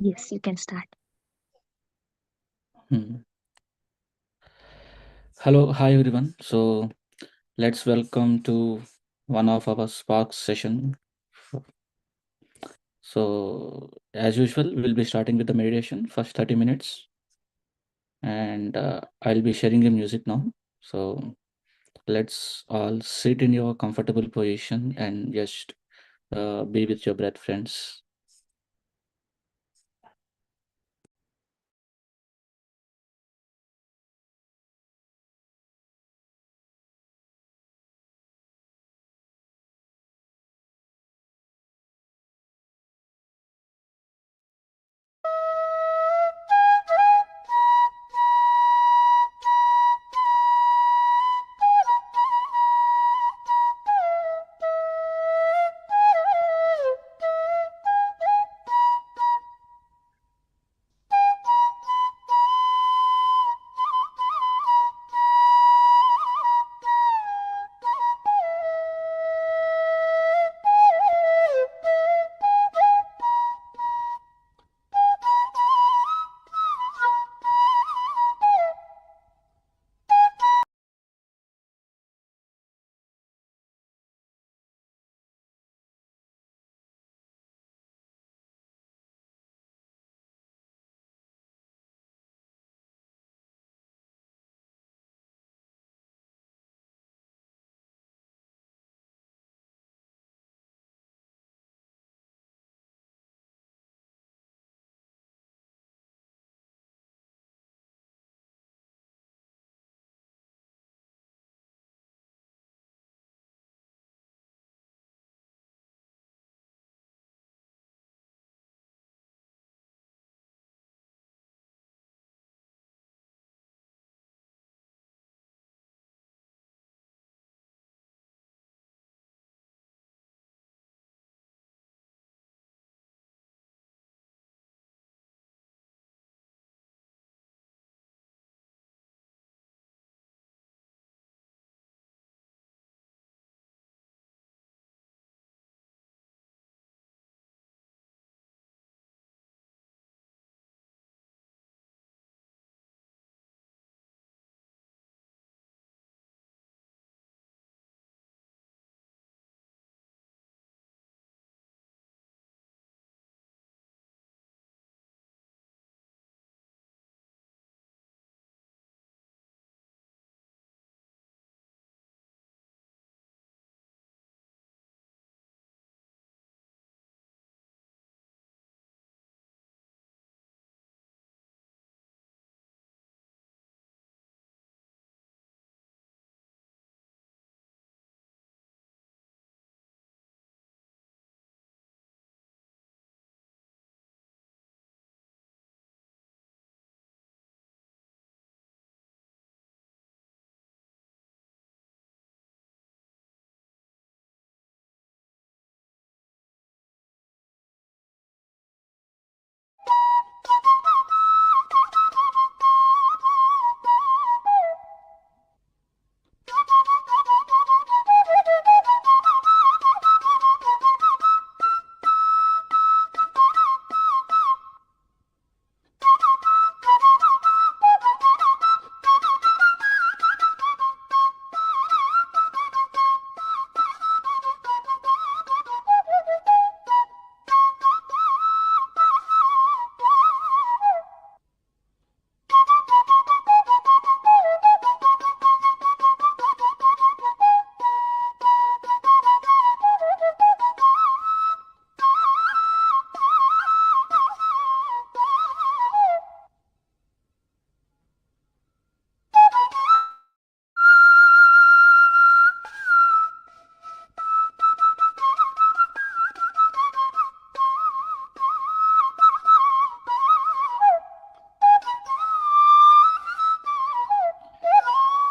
Yes, you can start. Hmm. Hello, hi everyone. Let's welcome to one of our Sparks session. As usual, we'll be starting with the meditation, first 30 minutes, and I'll be sharing the music now. So, let's all sit in your comfortable position and just be with your breath, friends.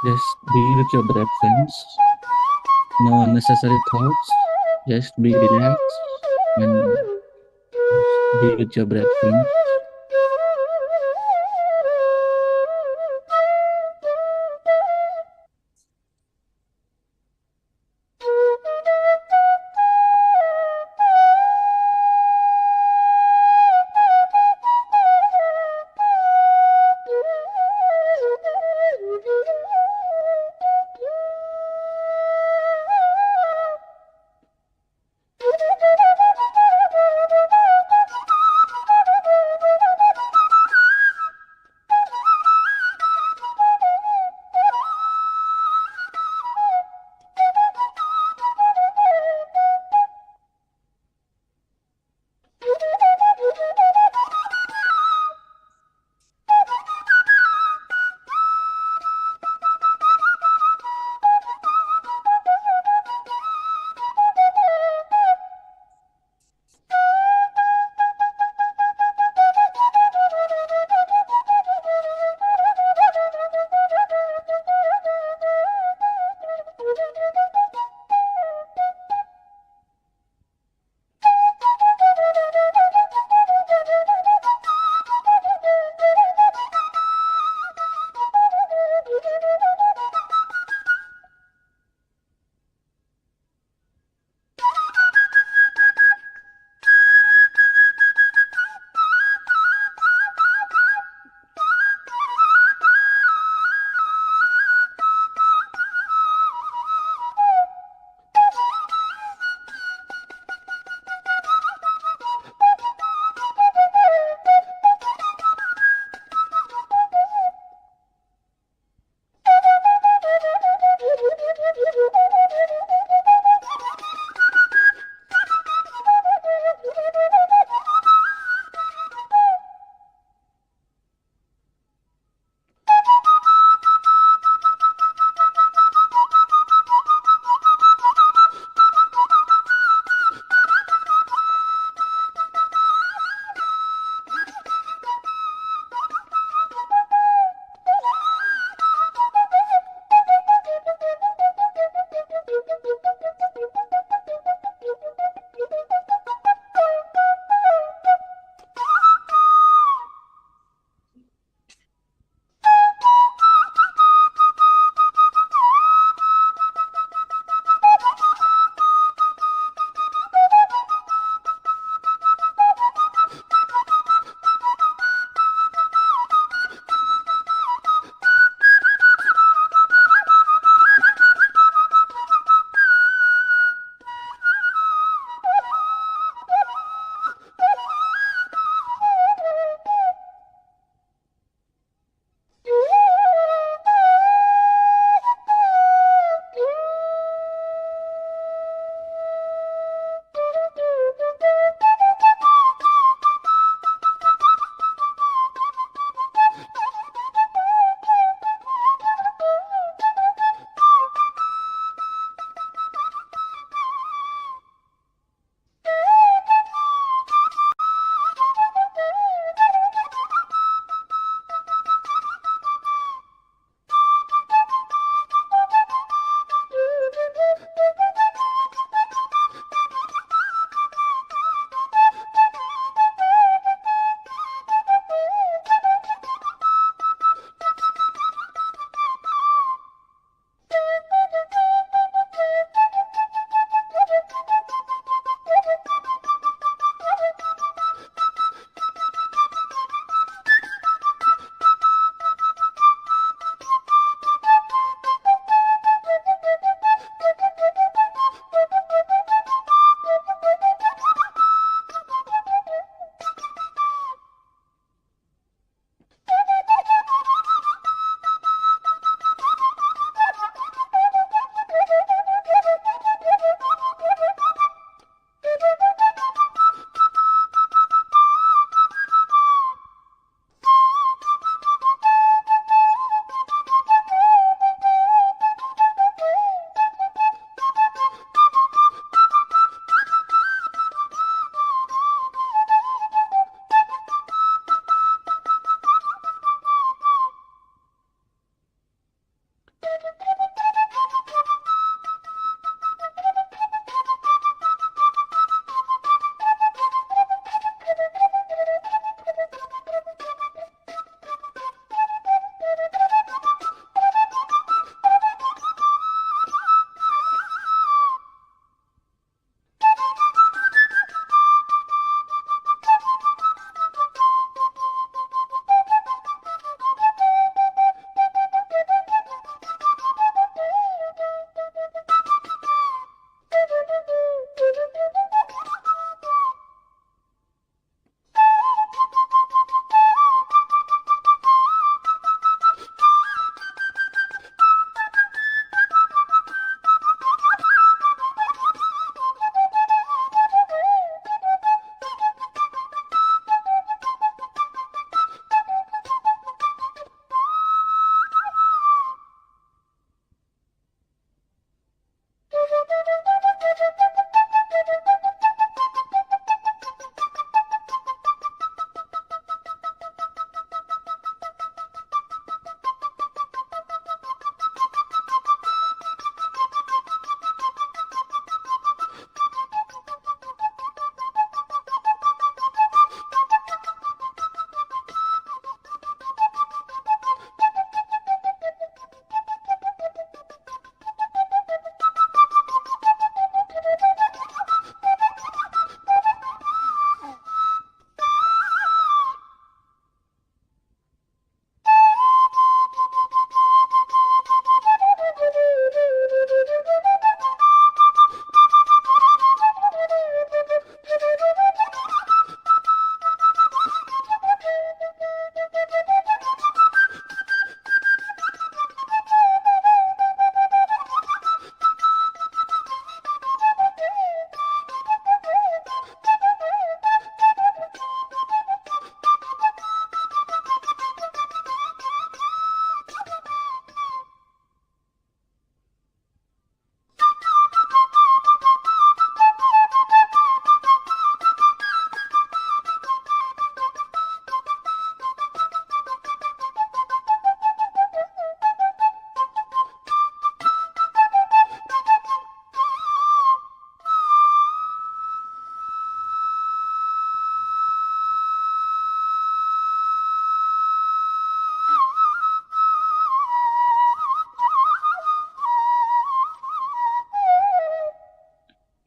Just be with your breath, friends. No unnecessary thoughts. Just be relaxed and just be with your breath, friends.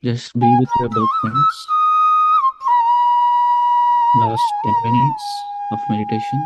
Just be with your both hands. Last 10 minutes of meditation.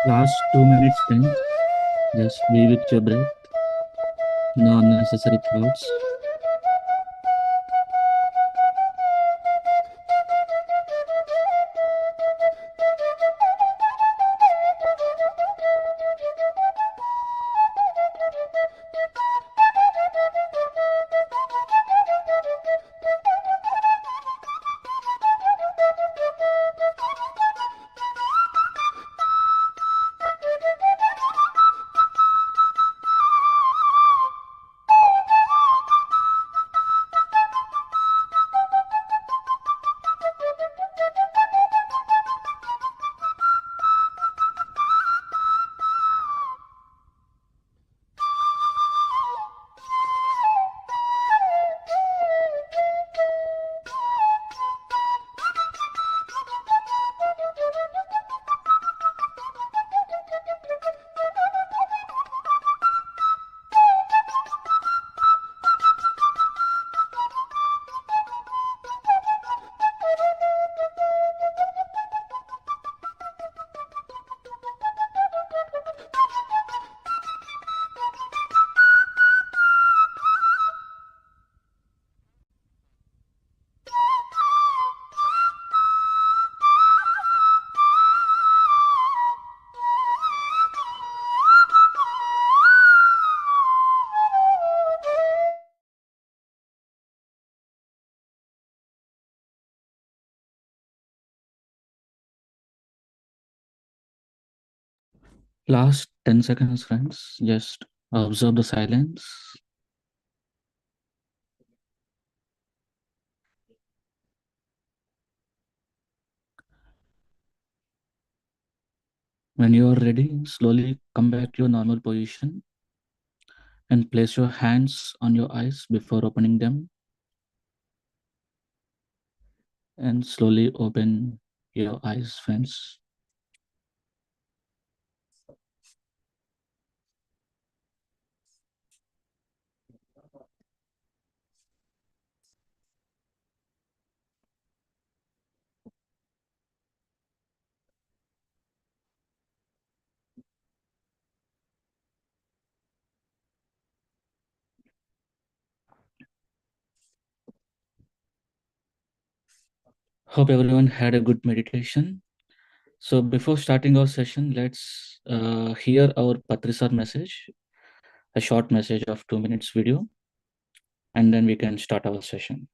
Last 2 minutes spent. Just be with your breath. No unnecessary thoughts. Last 10 seconds, friends. Just observe the silence. When you are ready, slowly come back to your normal position and place your hands on your eyes before opening them, and slowly open your eyes, friends. Hope everyone had a good meditation. So before starting our session, let's hear our Patrisar message, a short message of 2 minutes video, and then we can start our session.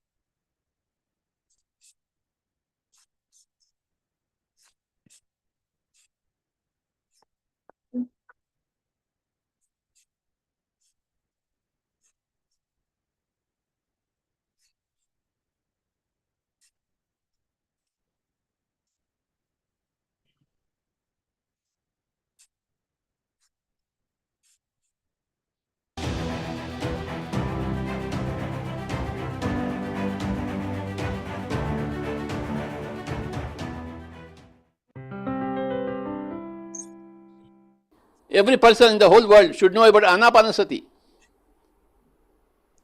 Every person in the whole world should know about Anapanasati,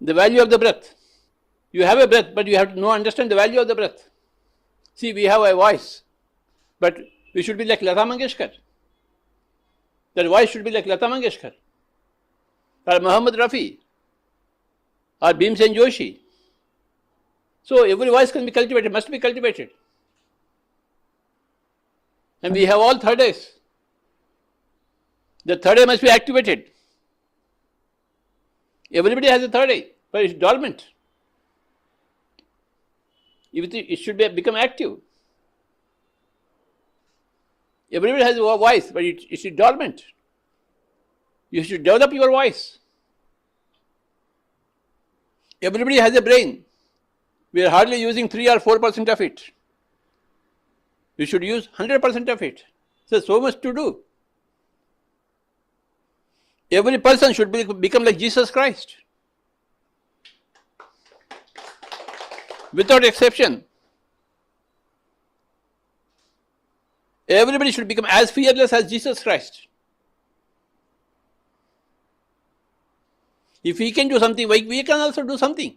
the value of the breath. You have a breath, but you have to know, understand the value of the breath. See, we have a voice, but we should be like Lata Mangeshkar. That voice should be like Lata Mangeshkar, or Muhammad Rafi, or Bhimsen Joshi. So every voice can be cultivated, must be cultivated. And we have all third eyes. The third eye must be activated. Everybody has a third eye, but it's dormant. It should become active. Everybody has a voice, but it is dormant. You should develop your voice. Everybody has a brain. We are hardly using 3 or 4% of it. We should use 100% of it. So much to do. Every person should become like Jesus Christ. Without exception. Everybody should become as fearless as Jesus Christ. If we can do something, we can also do something.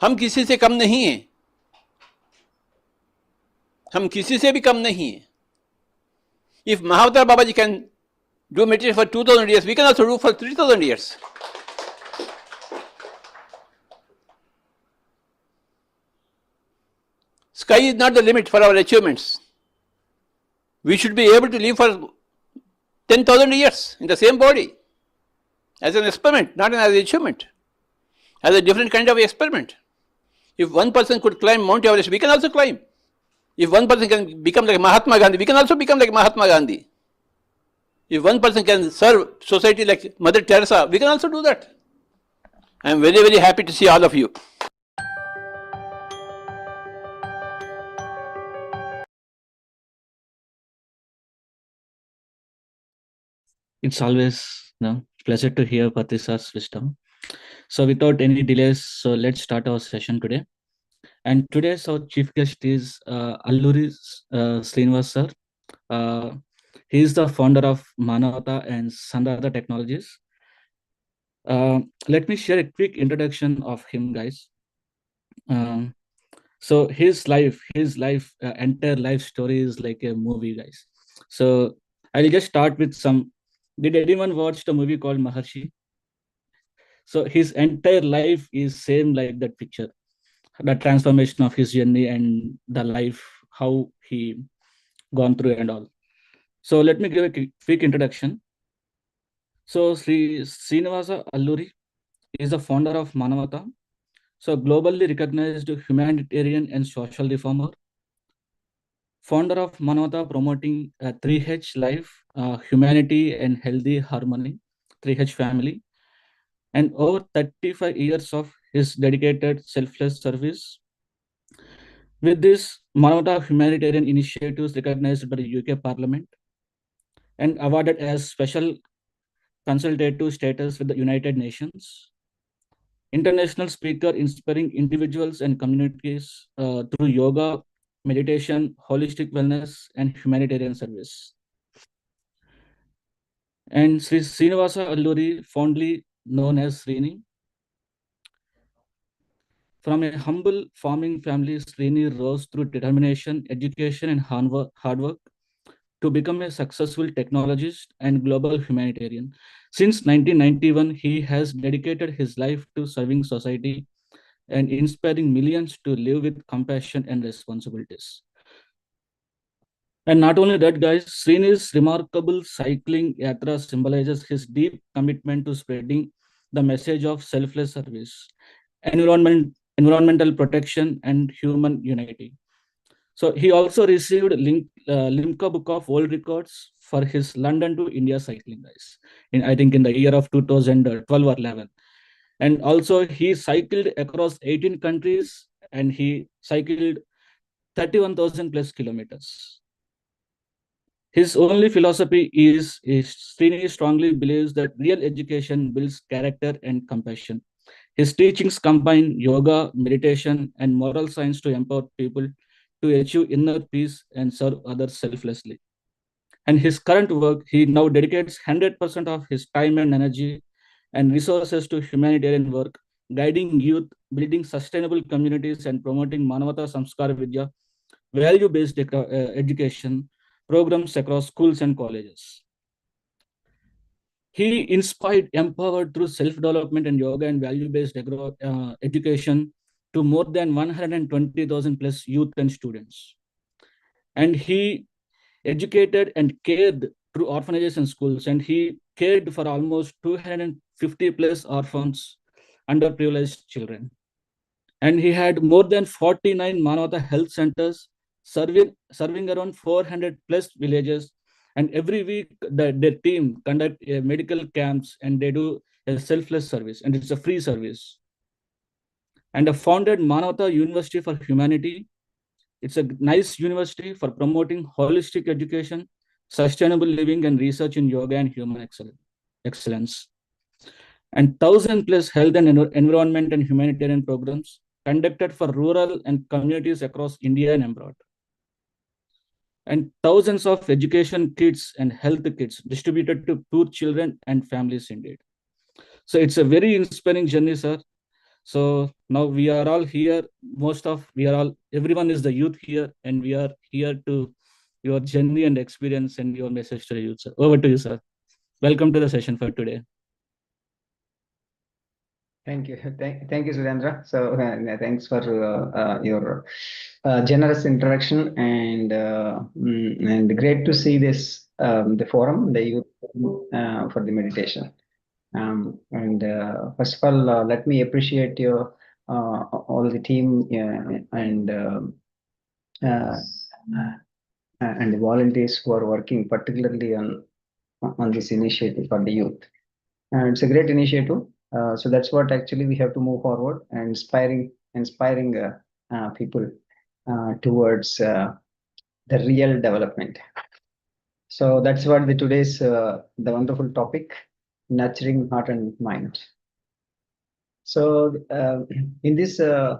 हम किसी से कम नहीं हैं. हम किसी से भी कम नहीं हैं. If Mahavatar Babaji can do meditation for 2000 years, we can also do for 3000 years. Sky is not the limit for our achievements. We should be able to live for 10,000 years in the same body as an experiment, not as an achievement, as a different kind of experiment. If one person could climb Mount Everest, we can also climb. If one person can become like Mahatma Gandhi, we can also become like Mahatma Gandhi. If one person can serve society like Mother Teresa, we can also do that. I am very, very happy to see all of you. It's always pleasure to hear Patrisa's wisdom. So without any delays, so let's start our session today. And today's our chief guest is Alluri Srinivas sir. He is the founder of Manavata and Sandhata Technologies. Let me share a quick introduction of him, guys. So his entire life story is like a movie, guys. So I'll just start with some. Did anyone watch the movie called Maharshi? So his entire life is same like that picture, the transformation of his journey and the life, how he gone through and all. So let me give a quick introduction. So Sri Srinivasa Alluri is the founder of Manavata, so globally recognized humanitarian and social reformer. Founder of Manavata, promoting 3H life, humanity and healthy harmony, 3H family, and over 35 years of his dedicated selfless service. With this, Manavata humanitarian initiatives recognized by the UK Parliament and awarded as special consultative status with the United Nations. International speaker inspiring individuals and communities through yoga, meditation, holistic wellness, and humanitarian service. And Sri Srinivasa Alluri, fondly known as Srini. From a humble farming family, Srini rose through determination, education, and hard work to become a successful technologist and global humanitarian. Since 1991, he has dedicated his life to serving society and inspiring millions to live with compassion and responsibilities. And not only that, guys, Srini's remarkable cycling yatra symbolizes his deep commitment to spreading the message of selfless service, environmental protection, and human unity. So he also received Limca Book of World Records for his London to India cycling, guys. I think in the year of 2012 or 11. And also he cycled across 18 countries and he cycled 31,000 plus kilometers. His only philosophy is Srini strongly believes that real education builds character and compassion. His teachings combine yoga, meditation, and moral science to empower people to achieve inner peace and serve others selflessly. And his current work, he now dedicates 100% of his time and energy and resources to humanitarian work, guiding youth, building sustainable communities, and promoting Manavata Samskara Vidya, value-based education programs across schools and colleges. He inspired, empowered through self-development and yoga and value-based education to more than 120,000 plus youth and students. And he educated and cared through orphanages and schools, and he cared for almost 250 plus orphans, underprivileged children. And he had more than 49 Manavata health centers, serving around 400 plus villages. And every week, their team conduct medical camps and they do a selfless service, and it's a free service. And founded Manavata University for Humanity. It's a nice university for promoting holistic education, sustainable living, and research in yoga and human excellence. And 1,000 plus health and environment and humanitarian programs conducted for rural and communities across India and abroad. And thousands of education kits and health kits distributed to poor children and families indeed. So it's a very inspiring journey, sir. So now we are all here. Everyone is the youth here, and we are here to your journey and experience and your message to the youth, sir. Over to you, sir. Welcome to the session for today. Thank you. Thank you, Surendra. So thanks for your generous introduction and great to see this the forum, the youth for the meditation. First of all, let me appreciate your all the team and the volunteers who are working particularly on this initiative for the youth. And it's a great initiative. So that's what actually we have to move forward and inspiring people towards the real development. So that's what the today's the wonderful topic, nurturing heart and mind. So in this journey,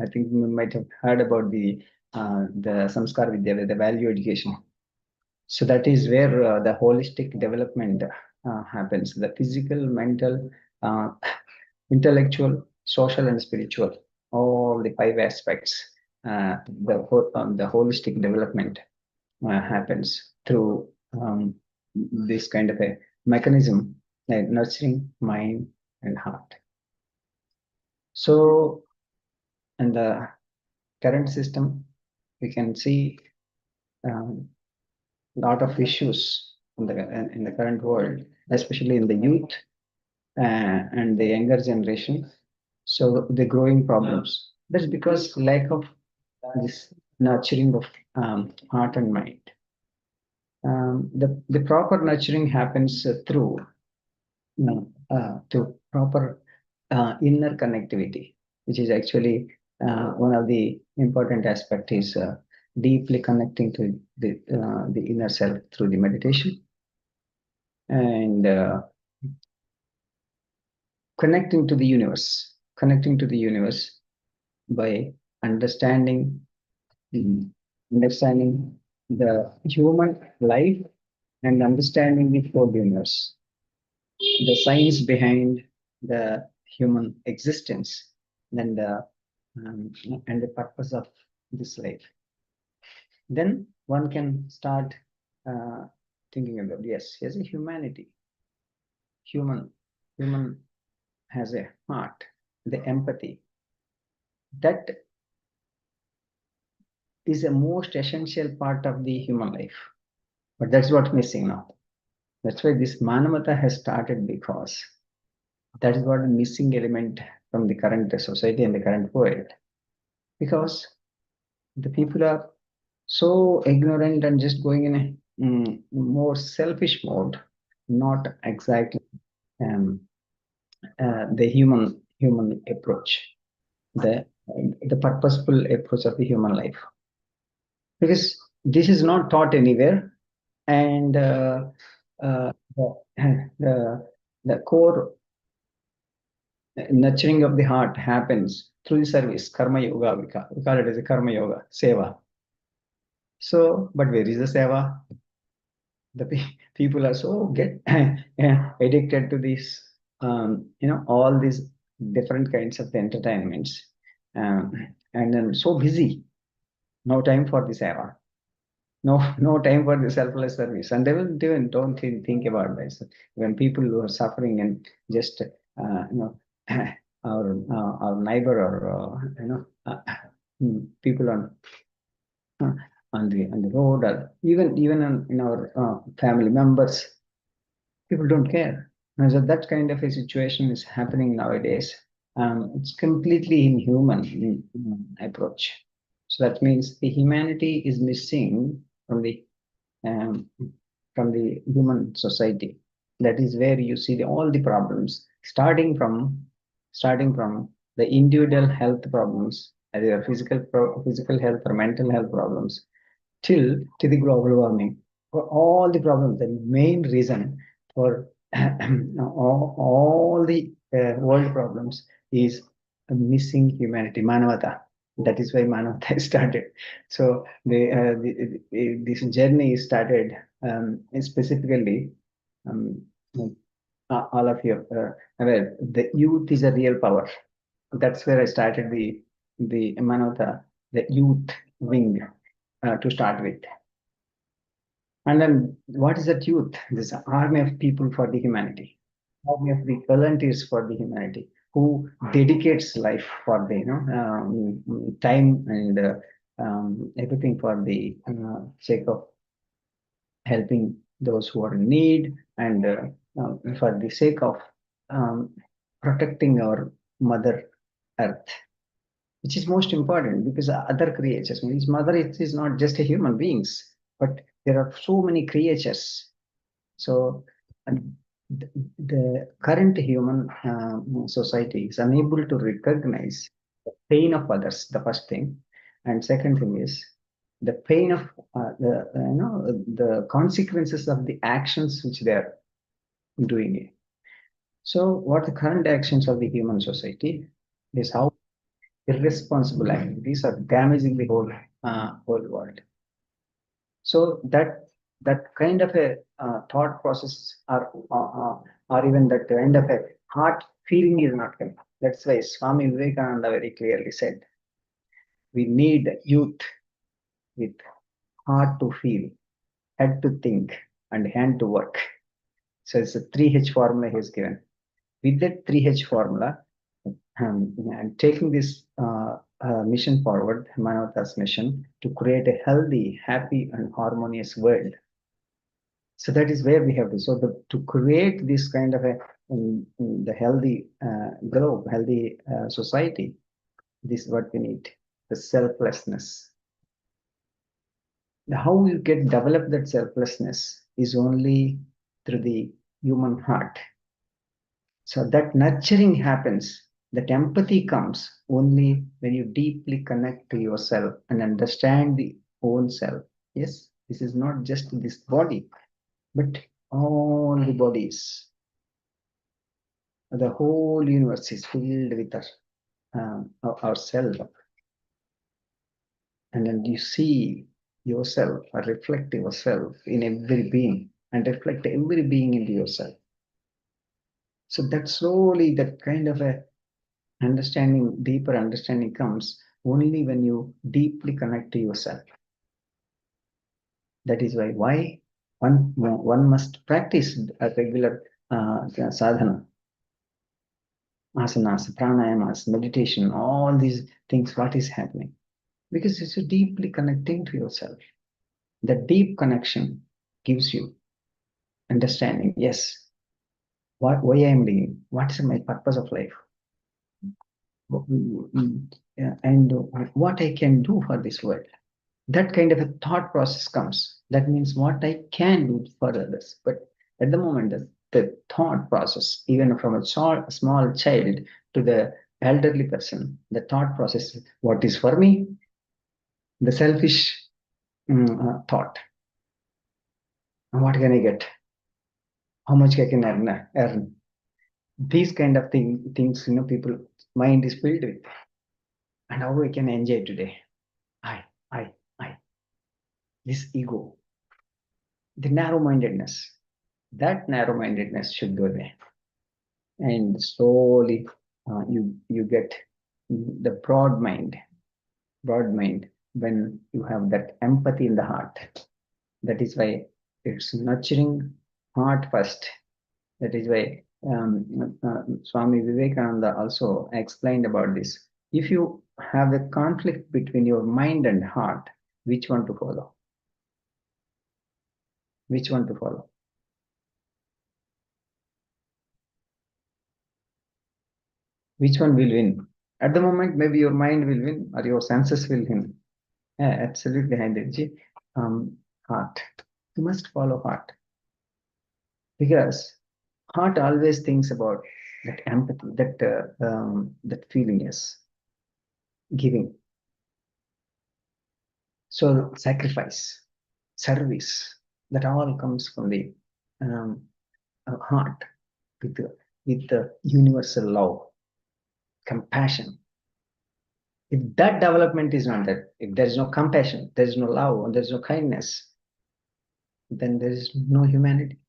I think you might have heard about the Samskar Vidya, the value education. So that is where the holistic development happens. The physical, mental, intellectual, social, and spiritual, all the 5 aspects, the holistic development happens through this kind of a mechanism, like nurturing mind and heart. So, in the current system, we can see lot of issues in the current world, especially in the youth and the younger generation. So the growing problems. That's because lack of this nurturing of heart and mind. The proper nurturing happens through proper inner connectivity, which is actually one of the important aspect is deeply connecting to the inner self through the meditation and connecting to the universe by understanding the human life and understanding the whole universe, the science behind the human existence and the purpose of this life. Then one can start thinking about, yes, as a humanity, human has a heart, the empathy. That is a most essential part of the human life. But that's what's missing now. That's why this Manavata has started, because that is what a missing element from the current society and the current world. Because the people are so ignorant and just going in a more selfish mode, not exactly the human approach, the purposeful approach of the human life. Because this is not taught anywhere, and the core nurturing of the heart happens through the service, karma yoga. We call it as a karma yoga, seva. So, but where is the seva? The people are so addicted to this, all these different kinds of entertainments, and then so busy, no time for the seva. No time for the selfless service, and they will don't think about this. When people who are suffering and just our neighbor or people on the road, or even in our family members, people don't care. And so that kind of a situation is happening nowadays. It's completely inhuman approach. So that means the humanity is missing from the human society. That is where you see all the problems, starting from the individual health problems, either physical health or mental health problems, till to the global warming. For all the problems, the main reason for all the world problems is a missing humanity, Manavata. That is why Manavata started. So this journey started specifically. All of you aware, the youth is a real power. That's where I started the Manavata, the youth wing to start with. And then what is that youth? This army of people for the humanity, army of the volunteers for the humanity, who dedicates life for the time and everything for the sake of helping those who are in need and for the sake of um, protecting our mother earth, which is most important because other creatures, means mother is not just a human beings, but there are so many creatures. So the current human society is unable to recognize the pain of others, the first thing. And second thing is the pain of the consequences of the actions which they are doing it. So what the current actions of the human society is how irresponsible activities are damaging the whole world. So that kind of a thought process or even that kind of a heart feeling is not coming. That's why Swami Vivekananda very clearly said, we need youth with heart to feel, head to think, and hand to work. So it's a 3H formula he has given. With that 3H formula, and taking this mission forward, Manavata's mission, to create a healthy, happy, and harmonious world. So that is where we have to. So to create this kind of a the healthy globe, healthy society, this is what we need: the selflessness. How you get develop that selflessness is only through the human heart. So that nurturing happens, that empathy comes only when you deeply connect to yourself and understand the own self. Yes, this is not just this body, but all the bodies. The whole universe is filled with ourself. And then you see yourself, a reflective yourself in every being, and reflect every being into yourself. So that slowly, that kind of a understanding, deeper understanding comes only when you deeply connect to yourself. That is why one must practice a regular sadhana, asanas, pranayamas, meditation, all these things. What is happening? Because it's deeply connecting to yourself. The deep connection gives you understanding. Yes, why I am living? What is my purpose of life? And what I can do for this world. That kind of a thought process comes. That means what I can do for others. But at the moment, the thought process, even from a small child to the elderly person, the thought process, what is for me? The selfish thought. What can I get? How much I can earn? These kind of things, people mind is filled with. And how I can enjoy today? I. This ego, the narrow-mindedness, that narrow-mindedness should go away. And slowly you get the broad mind when you have that empathy in the heart. That is why it's nurturing heart first. That is why Swami Vivekananda also explained about this. If you have a conflict between your mind and heart, which one to follow? Which one to follow? Which one will win? At the moment, maybe your mind will win or your senses will win. Yeah, absolutely, Henderji. Heart. You must follow heart. Because heart always thinks about that empathy, that feeling, yes, giving. So sacrifice, service, that all comes from the heart with the universal love, compassion. If that development is not there, if there is no compassion, there is no love, and there is no kindness, then there is no humanity.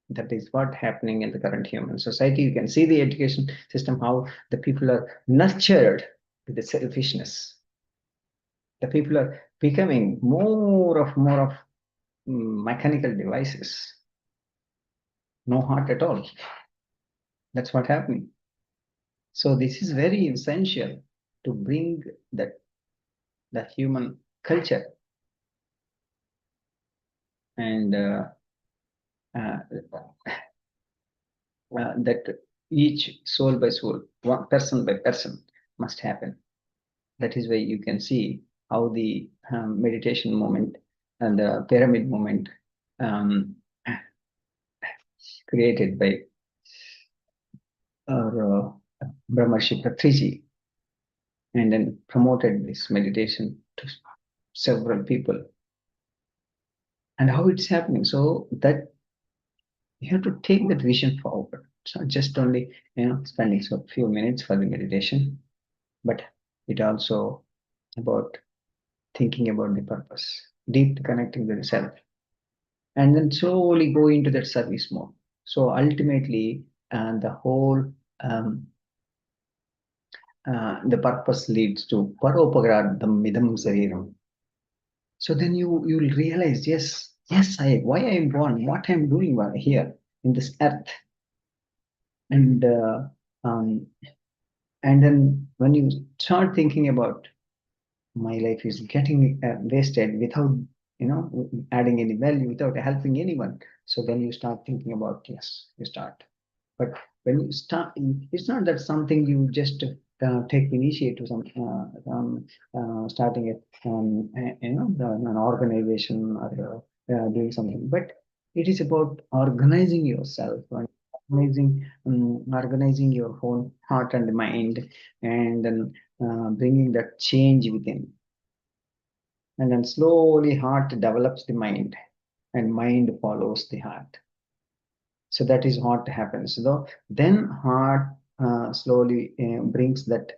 That is what happening in the current human society. You can see the education system, how the people are nurtured with the selfishness. The people are becoming more of mechanical devices. No heart at all. That's what happening. So this is very essential to bring the human culture and that each soul by soul, one person by person must happen. That is why you can see how the meditation moment and the pyramid moment created by our Brahmarshi Patriji, and then promoted this meditation to several people, and how it's happening. So that you have to take that vision forward. It's not just only spending a few minutes for the meditation, but it also about thinking about the purpose, deep connecting with the self, and then slowly go into that service mode. So ultimately, the whole the purpose leads to Paropagradam Midam Sariram. So then you'll realize, yes, why I am born, what I am doing here in this earth, and then when you start thinking about my life is getting wasted without adding any value, without helping anyone, so then you start thinking about, yes, you start. But when you start, it's not that something you just take initiative starting it an organization or doing something, but it is about organizing yourself and organizing your own heart and mind, and then bringing that change within, and then slowly heart develops the mind and mind follows the heart. So that is what happens. So then heart slowly brings that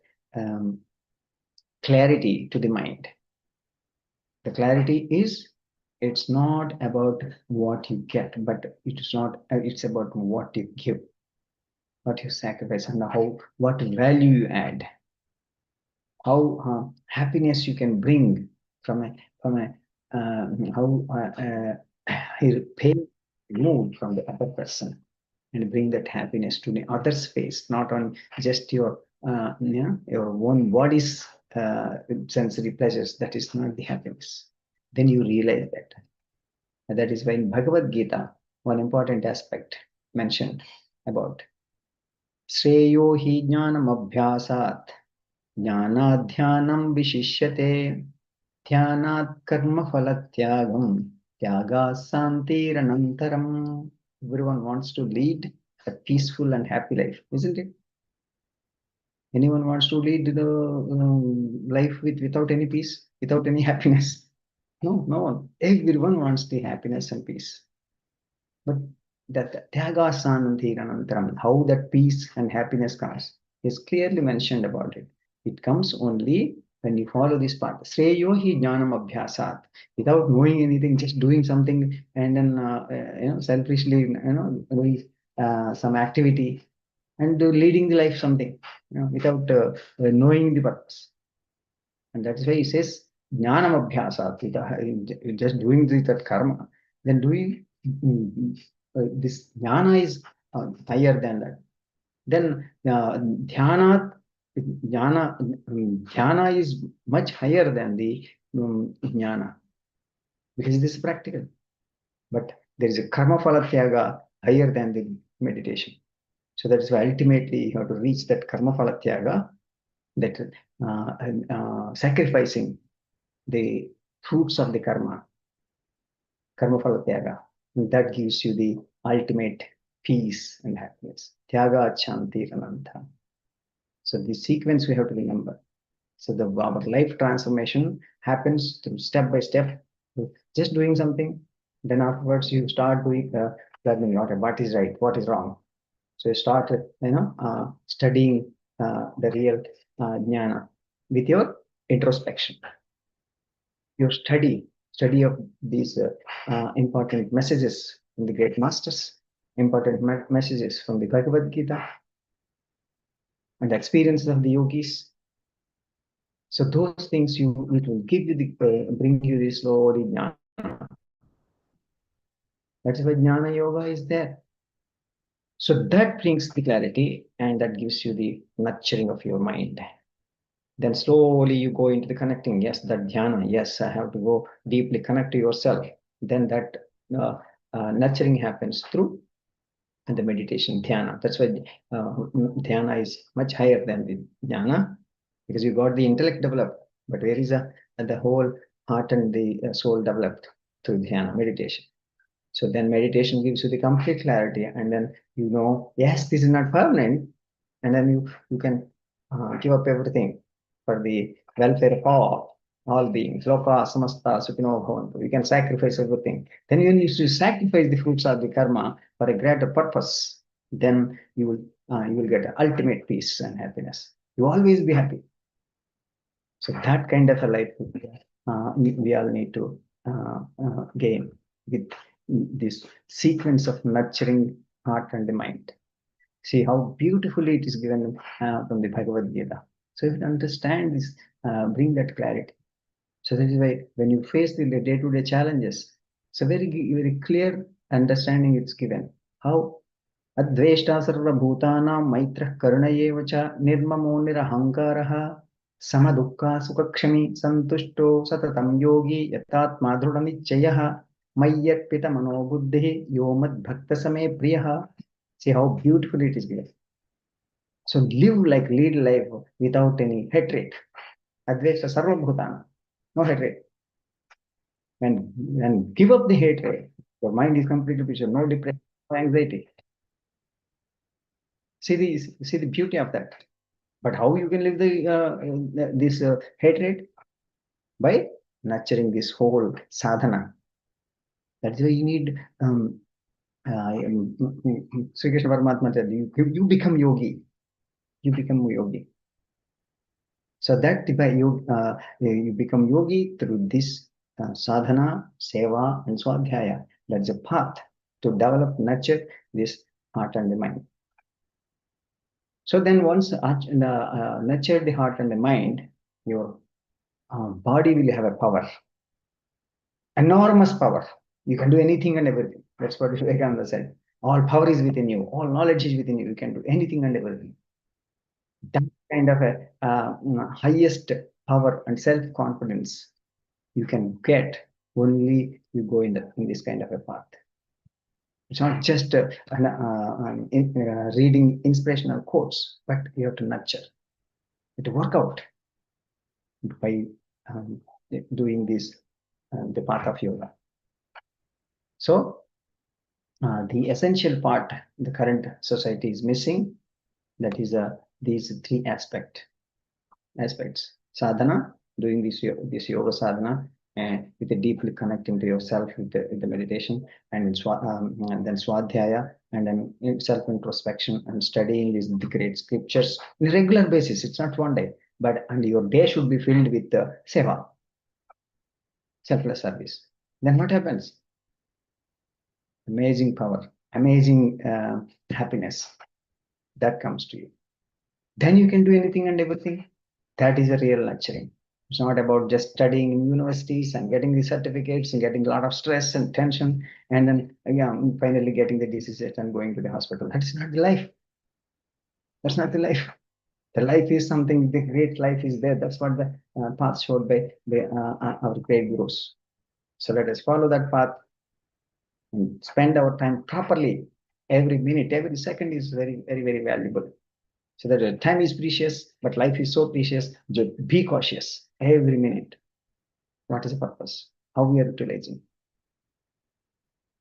clarity to the mind. The clarity is, it's not about what you get, but it's about what you give, what you sacrifice, and what value you add, how happiness you can bring from a how pain removed from the other person, and bring that happiness to the other's face, not on just your your own body's sensory pleasures. That is not the happiness. Then you realize that. And that is why in Bhagavad Gita, one important aspect mentioned about Shreyo hi jnanam abhyasat jnanadhyanam vishishyate ध्यानात् कर्मफलत्यागं त्यागात् शान्तिरनन्तरम्. Everyone wants to lead a peaceful and happy life, isn't it? Anyone wants to lead the life without any peace, without any happiness? No, no one. Everyone wants the happiness and peace. But that tyaga sanantiranantaram, how that peace and happiness comes, is clearly mentioned about it. It comes only when you follow this path. Sreyo hi jnanam abhyasat. Without knowing anything, just doing something, and then selfishly doing some activity and leading the life something, without knowing the purpose. And that's why he says jnanam abhyasat, just doing that karma, then doing this jnana is higher than that. Then dhyana is much higher than the jnana, because this is practical. But there is a karma phala tyaga higher than the meditation. So that is why ultimately you have to reach that karma phala tyaga, that sacrificing the fruits of the karma phala tyaga. And that gives you the ultimate peace and happiness. Tyaga Shanti Ananta. So the sequence we have to remember. So our life transformation happens through step by step, just doing something. Then afterwards you start doing learning what is right, what is wrong. So you start studying the real jnana with your introspection. Your study of these important messages from the great masters, important messages from the Bhagavad Gita, and the experiences of the yogis. So those things it will give you bring you the slowly jnana. That's why jnana yoga is there. So that brings the clarity and that gives you the nurturing of your mind. Then slowly you go into the connecting. Yes, that dhyana. Yes, I have to go deeply connect to yourself. Then that nurturing happens through the meditation, dhyana. That's why dhyana is much higher than the jnana, because you got the intellect developed, but where is the whole heart and the soul developed through dhyana, meditation. So then meditation gives you the complete clarity, and then you know, yes, this is not permanent, and then you can give up everything for the welfare of all beings. Loka samasta sukhino bhavantu. You can sacrifice everything. Then you need to sacrifice the fruits of the karma for a greater purpose. Then you will get ultimate peace and happiness. You always be happy. So that kind of a life we all need to gain with this sequence of nurturing heart and the mind. See how beautifully it is given from the Bhagavad Gita. So if you understand this, bring that clarity. So that is why when you face the day-to-day challenges, so very clear understanding it's given. How Adveshta sarvabhutanam maitrah karuna eva cha nirmamo nirahankarah samadukka sukakshami santushto satatam yogi yatatma dhrudanichayah mayyarpita manobuddhi yomad bhakta same priyah. See how beautifully it is given. So lead life without any hatred. Adveshta sarvabhutana, no hatred. And give up the hatred. Your mind is completely peaceful, no depression, no anxiety. See the beauty of that. But how you can live this hatred? By nurturing this whole sadhana. That's why you need Sri Krishna Paramatma said, you become yogi. You become yogi. So that you become yogi through this sadhana, seva, and swadhyaya. That's a path to develop, nurture this heart and the mind. So then once nurture the heart and the mind, your body will have a power, enormous power. You can do anything and everything. That's what Vivekananda said. All power is within you. All knowledge is within you. You can do anything and everything. That kind of a highest power and self-confidence you can get only you go in this kind of a path. It's not just reading inspirational quotes, but you have to nurture. You have to work out by doing this, the path of yoga. So the essential part the current society is missing, that is these three aspects. Sadhana, doing this yoga sadhana, and with a deeply connecting to yourself with the meditation, and then swadhyaya, and then self-introspection and studying these great scriptures on a regular basis. It's not one day, and your day should be filled with seva, selfless service. Then what happens? Amazing power, amazing happiness that comes to you. Then you can do anything and everything. That is a real nurturing. It's not about just studying in universities and getting the certificates and getting a lot of stress and tension, and then finally getting the diseases and going to the hospital. That's not the life. That's not the life. The life is something, the great life is there. That's what the path showed by our great gurus. So let us follow that path and spend our time properly. Every minute, every second is very, very, very valuable. So that time is precious, but life is so precious. Just be cautious every minute. What is the purpose? How we are utilizing?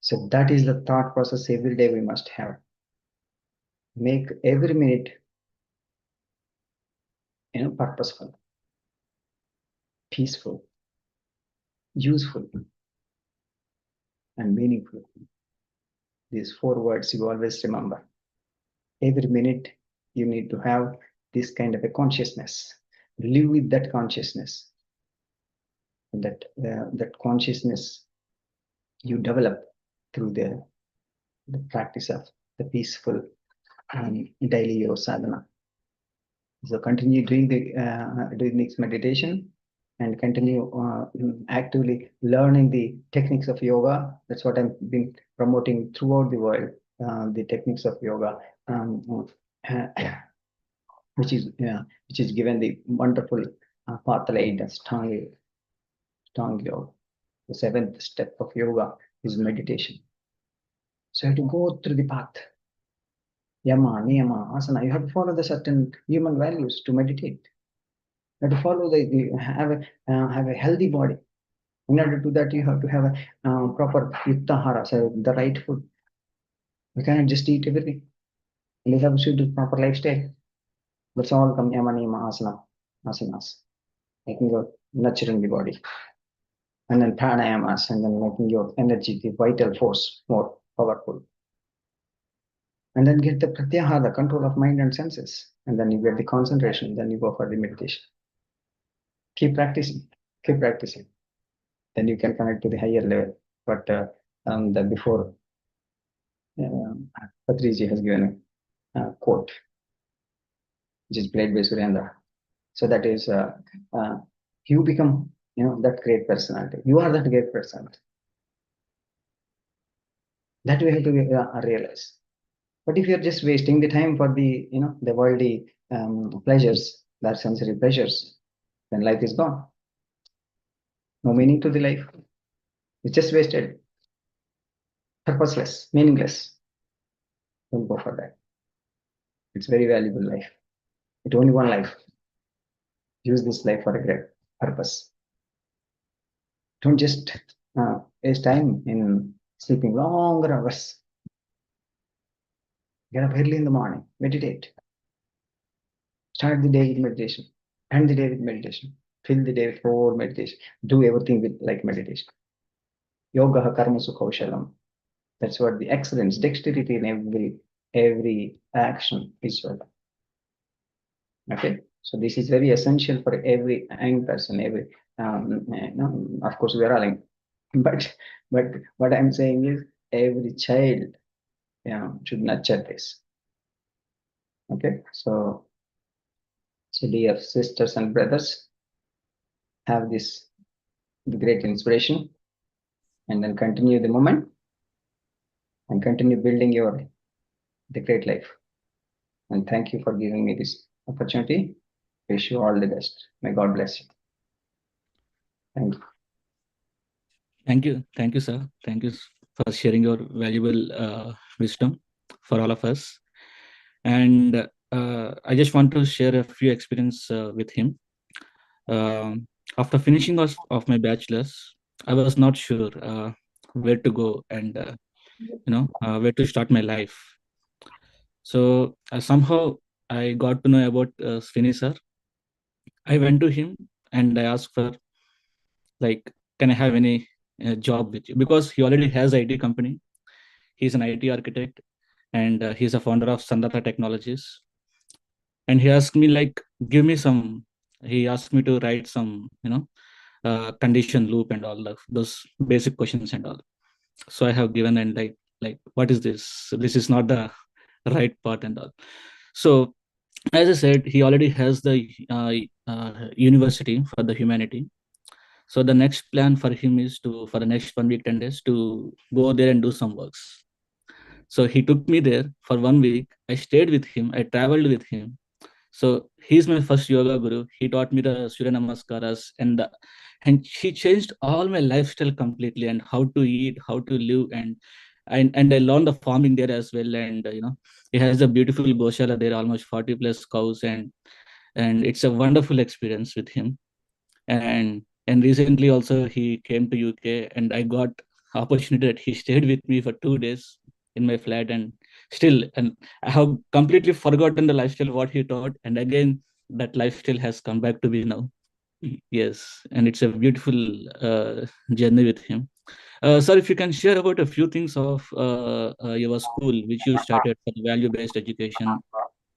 So that is the thought process every day we must have. Make every minute, purposeful, peaceful, useful, and meaningful. These 4 words you always remember. Every minute you need to have this kind of a consciousness. Live with that consciousness. That consciousness you develop through the practice of the peaceful daily yoga sadhana. So continue doing this meditation and continue actively learning the techniques of yoga. That's what I've been promoting throughout the world, the techniques of yoga, which is given the wonderful pathway, the Stanga Yoga. The seventh step of yoga is meditation. So you have to go through the path. Yama, niyama, asana. You have to follow the certain human values to meditate. You have to follow have a healthy body. In order to do that, you have to have a proper yuktahara, so the right food. You cannot just eat everything. You have to do proper lifestyle. That's all come yama, niyama, asana, asanas. Making your nurturing the body. And then pranayamas, and then making your energy, the vital force, more powerful. And then get the pratyahara, the control of mind and senses. And then you get the concentration, then you go for the meditation. Keep practicing, keep practicing. Then you can connect to the higher level. But before Patriji has given a quote, which is played by Surendra. So that is, you become, that great personality. You are that great personality. That we have to realize. But if you're just wasting the time for the, the worldly pleasures, that sensory pleasures, then life is gone. No meaning to the life. It's just wasted. Purposeless, meaningless. Don't go for that. It's very valuable life. It's only one life. Use this life for a great purpose. Don't just waste time in sleeping longer hours. Get up early in the morning, meditate. Start the day with meditation, end the day with meditation, fill the day with more meditation. Do everything with like meditation. Yoga karma sukhaushalam. That's what the excellence, dexterity in every action is yoga. Okay, so this is very essential for every young person. Of course, we are all young, but what I'm saying is every child, should nurture this. Okay, so dear sisters and brothers, have this great inspiration, and then continue the moment, and continue building the great life. And thank you for giving me this opportunity. Wish you all the best. May God bless you. Thank you. Thank you, sir. Thank you for sharing your valuable wisdom for all of us. And I just want to share a few experience with him. After finishing of my bachelor's, I was not sure where to go and where to start my life. So somehow I got to know about Srini sir. I went to him and I asked for, like, can I have any job with you? Because he already has IT company. He's an IT architect, and he's a founder of Sandata Technologies. And he asked me, like, he asked me to write some, condition loop and all those basic questions and all. So I have given, and like, what is this? This is not the right part and all. So as I said, he already has the university for the humanity. So the next plan for him is for the next 1 week, 10 days, to go there and do some works. So he took me there for 1 week. I stayed with him. I traveled with him. So he's my first yoga guru. He taught me the Surya Namaskaras, and he changed all my lifestyle completely, and how to eat, how to live, and I learned the farming there as well. And he has a beautiful Goshala there, almost 40 plus cows, and it's a wonderful experience with him. And recently also he came to UK, and I got opportunity that he stayed with me for 2 days in my flat, and I have completely forgotten the lifestyle what he taught, and again that lifestyle has come back to me now. Yes, and it's a beautiful journey with him. Sir, if you can share about a few things of your school which you started for value-based education,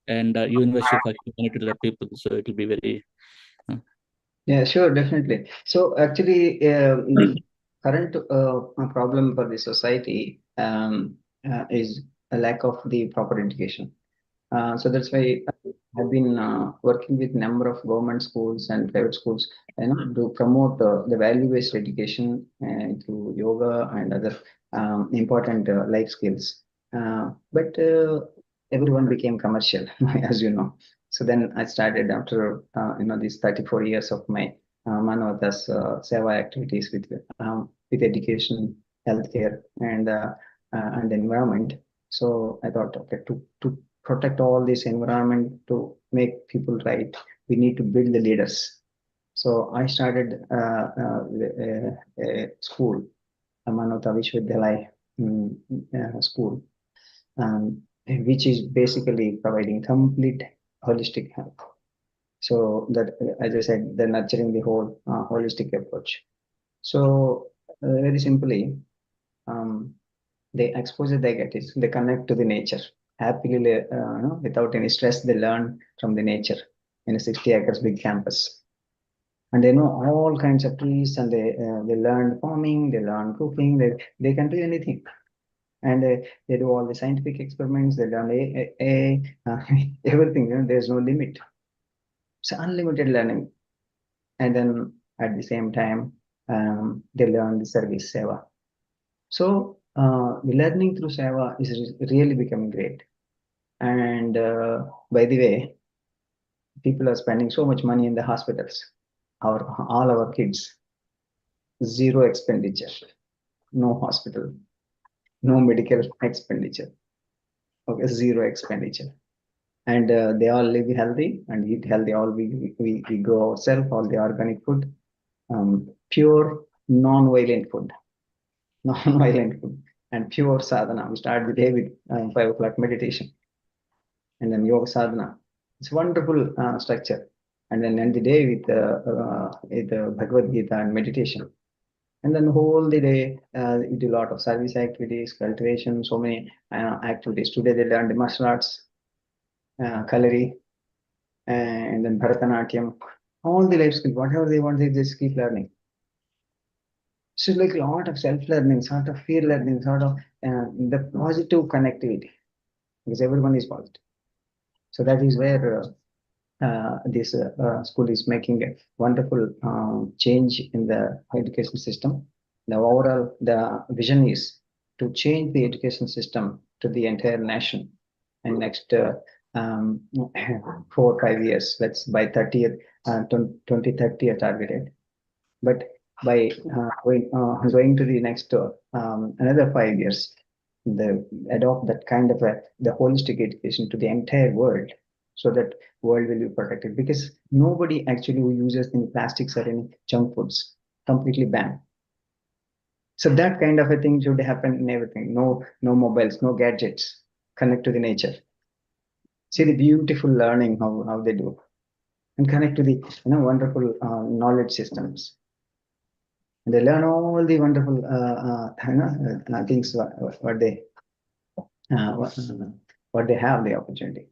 and University for Humanity to the People, so it will be very Yeah, sure, definitely. So actually, current problem for the society is a lack of the proper education. So that's why I've been working with number of government schools and private schools, to promote the value-based education through yoga and other important life skills. But everyone became commercial, as you know. So then I started after these 34 years of my Manavata's Seva activities with education, healthcare, and environment. So I thought, okay, to protect all this environment, to make people right, we need to build the leaders. So I started a school, Manavata Vishwavidyalaya school, which is basically providing complete holistic health. So that, as I said, they're nurturing the whole holistic approach. So very simply, the exposure they get is they connect to the nature happily, without any stress. They learn from the nature in a 60 acres big campus, and they know all kinds of trees, and they learn farming, they learn cooking, they can do anything, and they do all the scientific experiments. They learn everything. There's no limit. It's unlimited learning, and then at the same time, they learn the service seva. So the learning through seva is really becoming great. And by the way, people are spending so much money in the hospitals. All our kids, zero expenditure, no hospital, no medical expenditure. Okay, zero expenditure, and they all live healthy and eat healthy. All we grow ourselves, all the organic food, pure non-violent food, non-violent food, and pure sadhana. We start the day with 5 o'clock meditation, and then yoga sadhana. It's wonderful structure, and then end the day with Bhagavad Gita and meditation. And then whole the day, we do a lot of service activities, cultivation, so many activities. Today they learned martial arts, Kalari, and then Bharatanatyam, all the life skills, whatever they want, they just keep learning. So like a lot of self-learning, sort of fear learning, sort of the positive connectivity, because everyone is positive. So that is where this school is making a wonderful change in the education system. The overall, the vision is to change the education system to the entire nation in next 4 or 5 years. Let's by 30th, 2030 are targeted. But by going to the next another 5 years, adopt that kind of the holistic education to the entire world, so that world will be protected, because nobody actually who uses any plastics or any junk foods, completely banned. So that kind of a thing should happen in everything. No mobiles, no gadgets, connect to the nature. See the beautiful learning how they do, and connect to the wonderful knowledge systems. And they learn all the wonderful things what they have the opportunity.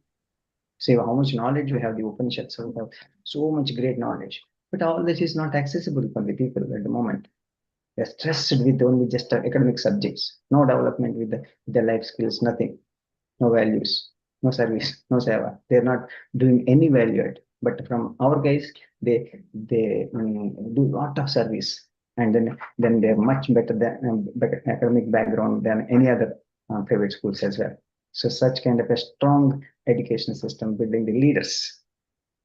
See how much knowledge we have, the Upanishads, so we have so much great knowledge. But all this is not accessible for the people at the moment. They're stressed with only just academic subjects, no development with the life skills, nothing, no values, no service, no seva. They're not doing any value add. But from our guys, they do a lot of service, and then they're much better than better academic background than any other private schools as well. So such kind of a strong education system, building the leaders.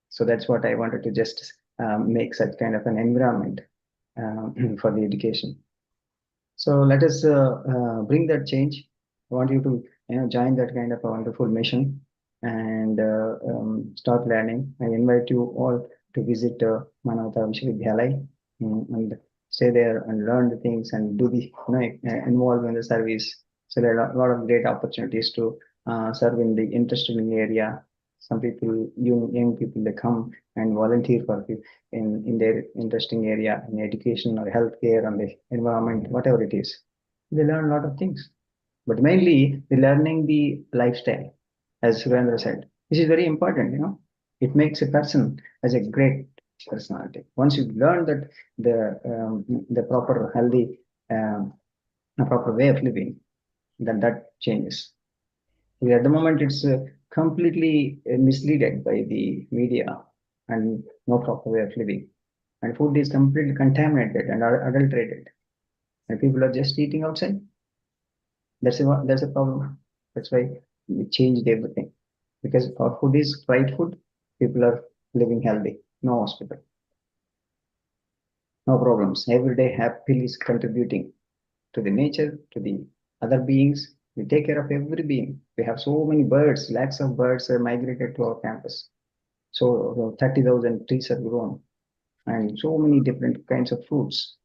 So that's what I wanted to just make such kind of an environment for the education. So let us bring that change. I want you to join that kind of a wonderful mission and start learning. I invite you all to visit Manavata Vishwavidyalaya and stay there and learn the things and do the involve in the service. So there are a lot of great opportunities to serve in the interesting area. Some people, young people, they come and volunteer for in their interesting area, in education or healthcare and the environment, whatever it is. They learn a lot of things, but mainly they learning the lifestyle, as Surendra said. This is very important. It makes a person as a great personality. Once you learn that the proper healthy, proper way of living, then that changes. At the moment, it's completely misleaded by the media and no proper way of living. And food is completely contaminated and adulterated. And people are just eating outside. That's a problem. That's why we changed everything. Because our food is right food, people are living healthy. No hospital. No problems. Every day happily is contributing to the nature, to the other beings. We take care of every being. We have so many birds, lakhs of birds are migrated to our campus. So 30,000 trees are grown and so many different kinds of fruits.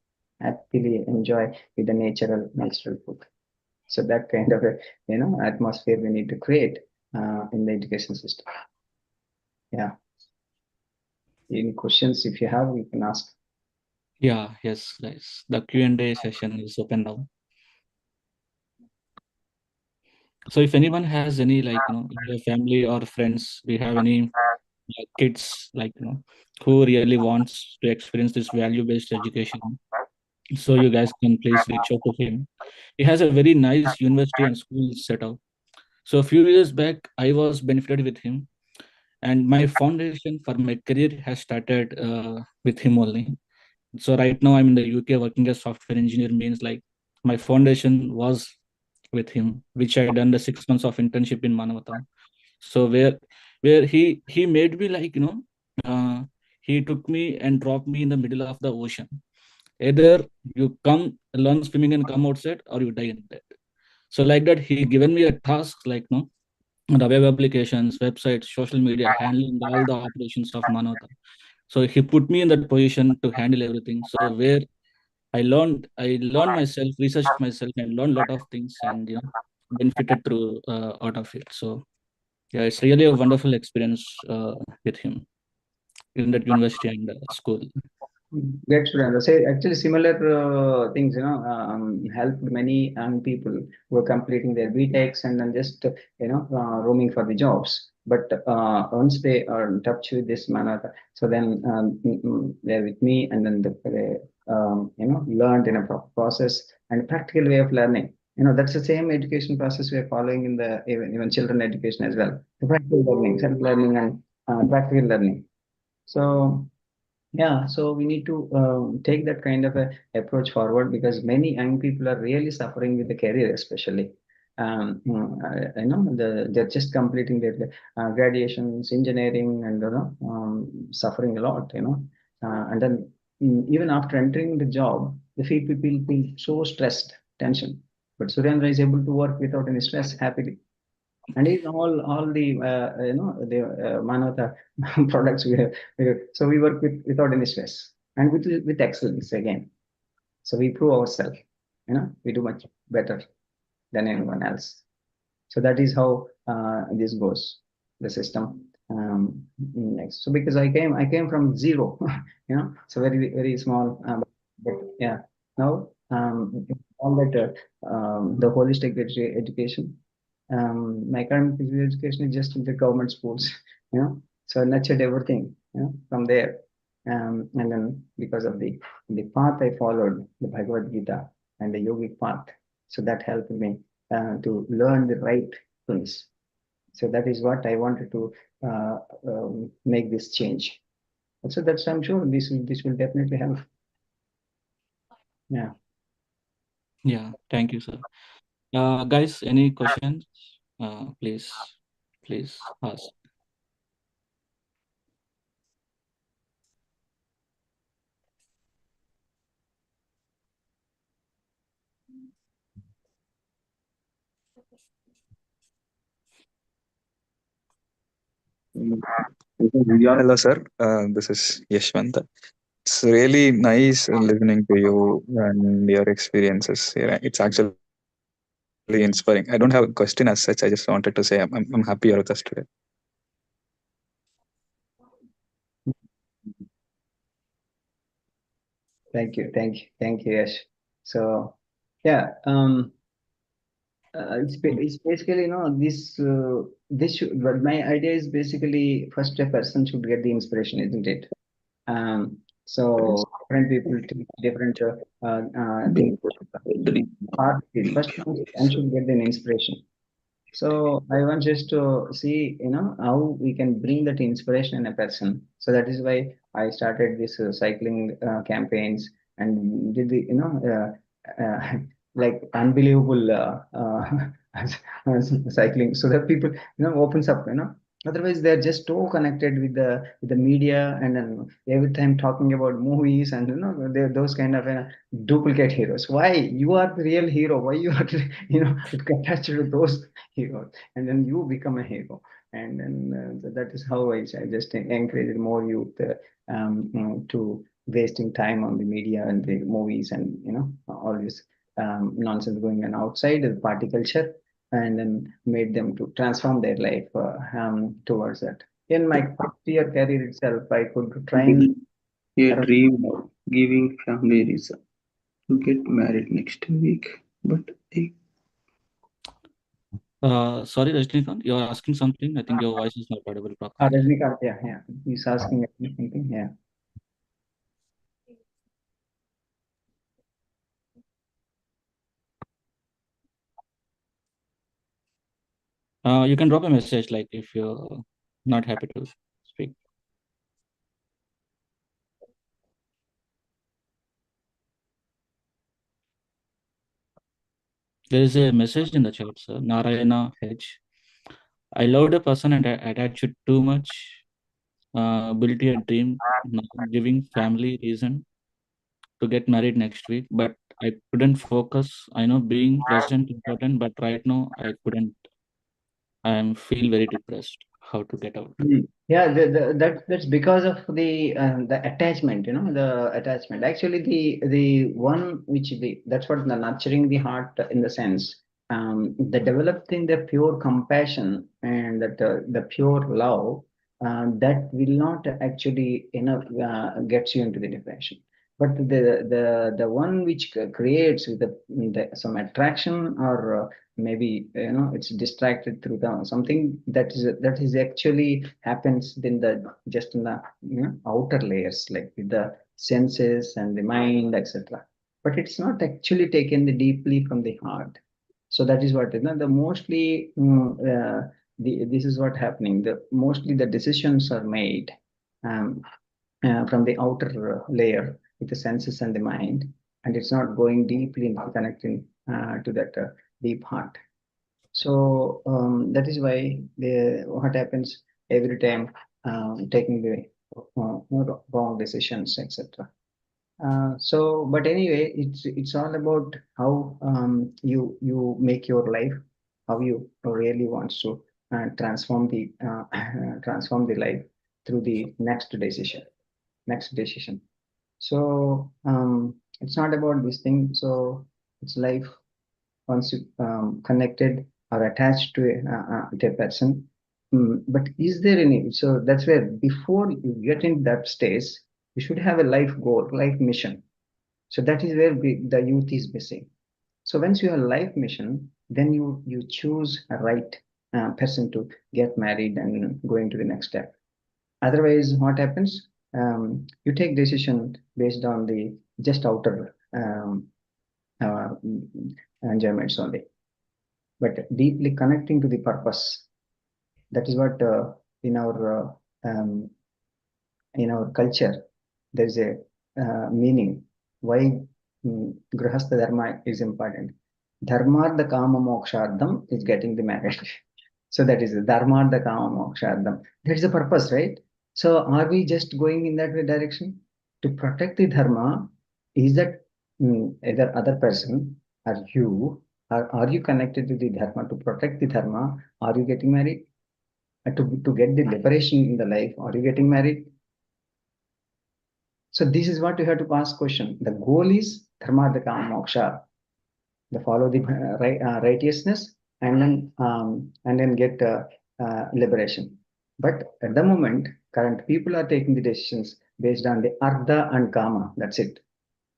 Happily enjoy with the natural food. So that kind of a atmosphere we need to create in the education system. Yeah. Any questions if you have, you can ask. Yeah, yes, guys. The Q&A session is open now. So if anyone has any, like, in your family or friends, we have any kids, like, who really wants to experience this value-based education, so you guys can please reach out to him. He has a very nice university and school setup. So a few years back, I was benefited with him, and my foundation for my career has started with him only. So right now I'm in the UK working as software engineer, means like my foundation was with him, which I done the 6 months of internship in Manavatam. So where he made me like, he took me and dropped me in the middle of the ocean. Either you come learn swimming and come outside, or you die in that. So like that, he given me a task like, the web applications, websites, social media, handling all the operations of Manavatam. So he put me in that position to handle everything. So where I learned myself, researched myself, and learned a lot of things, and benefited through out of it. So yeah, it's really a wonderful experience with him in that university and school. Great student. Say actually similar things, helped many young people who are completing their BTechs and then just roaming for the jobs. But once they are in touch with this manner, so then they're with me, and then they learned in a proper process and practical way of learning. That's the same education process we are following in the even children education as well. The practical learning, self learning, and practical learning. So. Yeah, so we need to take that kind of a approach forward because many young people are really suffering with the career, especially. They're just completing their graduations, engineering, and suffering a lot. And then even after entering the job, the people feel so stressed, tension. But Surendra is able to work without any stress, happily. And in all the the Manavata products so we work without any stress and with excellence again. So we prove ourselves, we do much better than anyone else. So that is how this goes, the system. Next, so because I came from zero, so very very small, but yeah, now all that the holistic education. My current physical education is just in the government schools, so I nurtured everything, from there. And then because of the path I followed, the Bhagavad Gita and the yogic path, so that helped me to learn the right things. So that is what I wanted to make this change. So that's I'm sure this will definitely help. Yeah. Yeah, thank you, sir. Guys, any questions? Please ask. Hello, sir. This is Yashwant. It's really nice listening to you and your experiences. Yeah, it's actually inspiring. I don't have a question as such. I just wanted to say I'm happy you're with us today. Thank you, Yash. So yeah, it's basically this should, but my idea is basically first a person should get the inspiration, isn't it? So different people take different things. First one should get an inspiration. So I want just to see, how we can bring that inspiration in a person. So that is why I started this cycling campaigns and did the, like unbelievable cycling, so that people, opens up, Otherwise, they're just so connected with the media, and then every time talking about movies, and they're those kind of duplicate heroes. Why you are the real hero? Why you are attached to those heroes, and then you become a hero? And then that is how I just encourage more youth to wasting time on the media and the movies, and all this nonsense going on outside the party culture, and then made them to transform their life towards that. In my first year career itself, I could train A around. dream of giving family reason to get married next week, but I Sorry, Rajnikant, you're asking something. I think your voice is not audible properly. Rajnikant, yeah, he's asking something, yeah. You can drop a message like if you're not happy to speak. There is a message in the chat, sir. Narayana H. I loved a person and I attached too much. Built a dream, not giving family reason to get married next week, but I couldn't focus. I know being present important, but right now I couldn't. I feel very depressed. How to get out? Yeah, that's because of the attachment, the attachment. Actually, the one which that's what the nurturing the heart in the sense, the developing the pure compassion and that the pure love, that will not actually gets you into the depression. But the one which creates with some attraction, or maybe it's distracted through something that is actually happens in the just in the outer layers, like with the senses and the mind, etc. But it's not actually taken deeply from the heart. So that is what the mostly this is what happening. The mostly the decisions are made um, from the outer layer with the senses and the mind, and it's not going deeply into connecting to that deep heart. So that is why what happens every time taking the wrong decisions, etc. But anyway, it's all about how you make your life, how you really want to transform the transform the life through the next decision. So it's not about this thing. So it's life once you connected or attached to a person. But is there any? So that's where before you get in that stage, you should have a life goal, life mission. So that is where the youth is missing. So once you have a life mission, then you choose a right person to get married and going to the next step. Otherwise, what happens? You take decision based on the just outer uh, enjoyments only, but deeply connecting to the purpose. That is what in our culture there is a meaning why grahastha dharma is important. Dharmartha kama mokshardham is getting the marriage. So that is the dharmartha kama mokshardham. That is the purpose, right? So are we just going in that direction to protect the dharma? Is that either other person or you? Are you connected to the dharma to protect the dharma? Are you getting married? To get the liberation in the life, are you getting married? So this is what you have to ask question. The goal is dharma, the kama, moksha. The follow the righteousness, and then get liberation. But at the moment, current people are taking the decisions based on the artha and kama. That's it.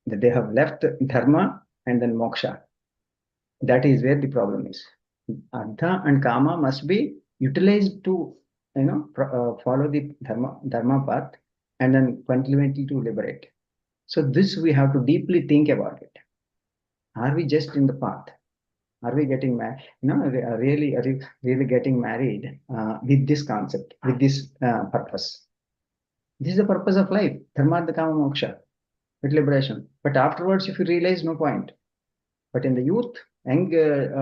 That they have left dharma and then moksha. That is where the problem is. Artha and kama must be utilized to follow the dharma path, and then ultimately to liberate. So this we have to deeply think about it. Are we just in the path? Are we getting married? Really, are you really getting married with this concept, with this purpose? This is the purpose of life, dharma, artha, kama, moksha, with liberation. But afterwards, if you realize, no point. But in the youth, young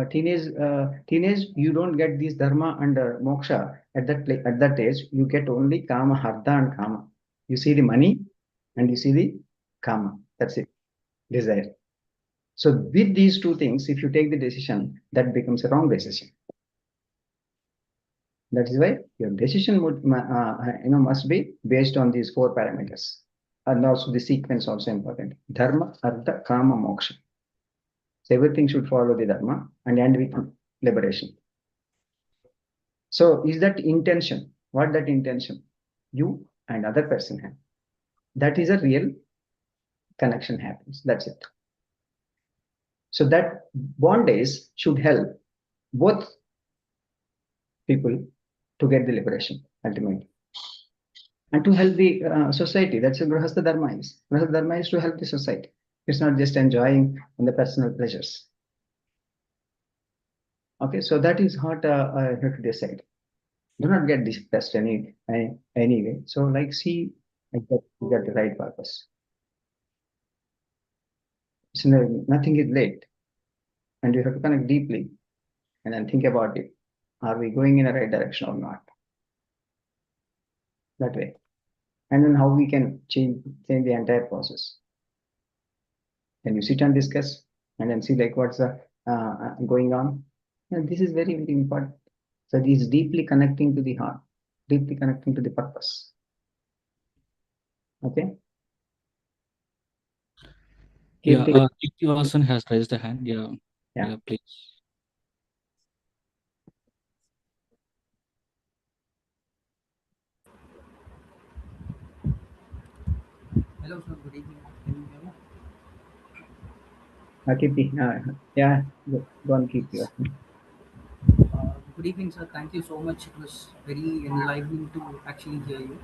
teenage, you don't get this dharma and moksha at that age. You get only kama, artha, and kama. You see the money, and you see the kama. That's it, desire. So with these two things, if you take the decision, that becomes a wrong decision. That is why your decision must be based on these 4 parameters, and also the sequence also important. Dharma, artha, kama, moksha. So everything should follow the dharma and end with liberation. So is that intention? What that intention? You and other person have. That is a real connection happens. That's it. So that bondage should help both people to get the liberation ultimately. And to help the society. That's what Grihastha Dharma is. Grihastha Dharma is to help the society. It's not just enjoying on the personal pleasures. Okay, so that is what I have to decide. Do not get depressed anyway. So like, see, I got the right purpose. So nothing is late. And you have to connect deeply and then think about it. Are we going in the right direction or not? That way. And then how we can change the entire process. Then you sit and discuss and then see like what's going on. And this is very, very important. So this is deeply connecting to the heart, deeply connecting to the purpose. Okay. Yeah, Kirti- Kirti Vasan has raised a hand. Yeah, Yeah. yeah, please. Hello, sir. Good evening. Can you hear me? Kirti, yeah, go on, Kirti. Good evening, sir. Thank you so much. It was very enlivening to actually hear you.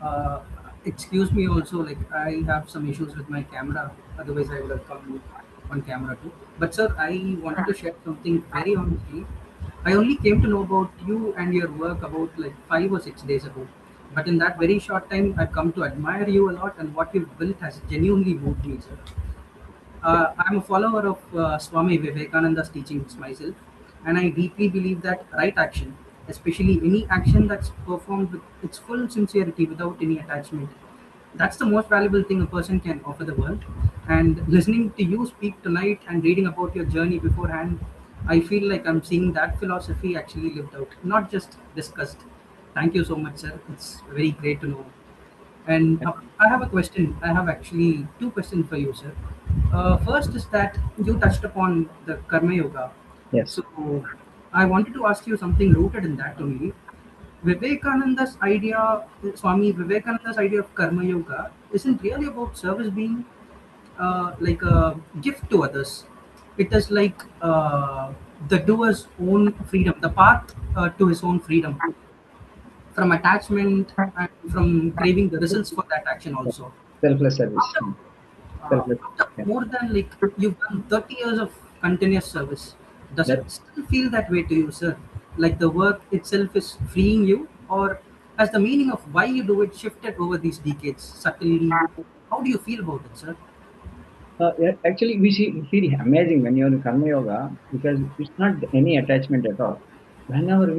Uh, Excuse me also, like I have some issues with my camera. Otherwise, I would have come on camera too. But sir, I wanted to share something very honestly. I only came to know about you and your work about like 5 or 6 days ago. But in that very short time, I've come to admire you a lot, and what you've built has genuinely moved me, sir. I'm a follower of Swami Vivekananda's teachings myself, and I deeply believe that right action, especially any action that's performed with its full sincerity without any attachment, that's the most valuable thing a person can offer the world. And listening to you speak tonight and reading about your journey beforehand, I feel like I'm seeing that philosophy actually lived out, not just discussed. Thank you so much, sir. It's very great to know. And I have a question. I have actually 2 questions for you, sir. First is that you touched upon the Karma Yoga. Yes. So I wanted to ask you something rooted in that only. Vivekananda's idea, Swami Vivekananda's idea of Karma Yoga isn't really about service being like a gift to others. It is like the doer's own freedom, the path to his own freedom from attachment and from craving the results for that action also. Selfless service. After, Selfless. after Yeah. more than like you've done 30 years of continuous service, does That, it still feel that way to you, sir? Like the work itself is freeing you, or has the meaning of why you do it shifted over these decades subtly? How do you feel about it, sir? yeah, actually, we feel amazing when you're in Karma Yoga because it's not any attachment at all. Whenever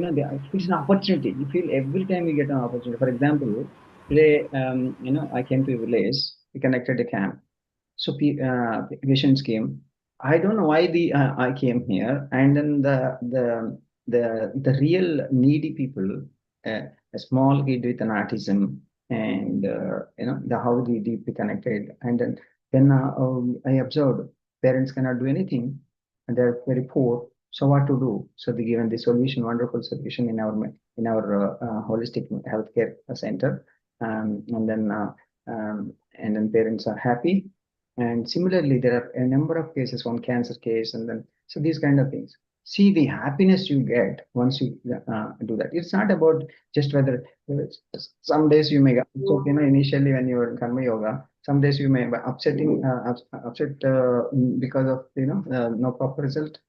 it's an opportunity. You feel every time you get an opportunity. For example, today, I came to a village. We connected a camp. So patients came. I don't know why I came here, and then the real needy people, a small kid with an autism, and the how they deeply connected, and then I observed parents cannot do anything, and they're very poor. So what to do? So they given the solution, wonderful solution in our holistic healthcare center, and then parents are happy. And similarly, there are a number of cases, one cancer case, and then so these kind of things. See the happiness you get once you do that. It's not about just whether some days you may get upset, initially when you are in Karma Yoga, some days you may be upset because of no proper result.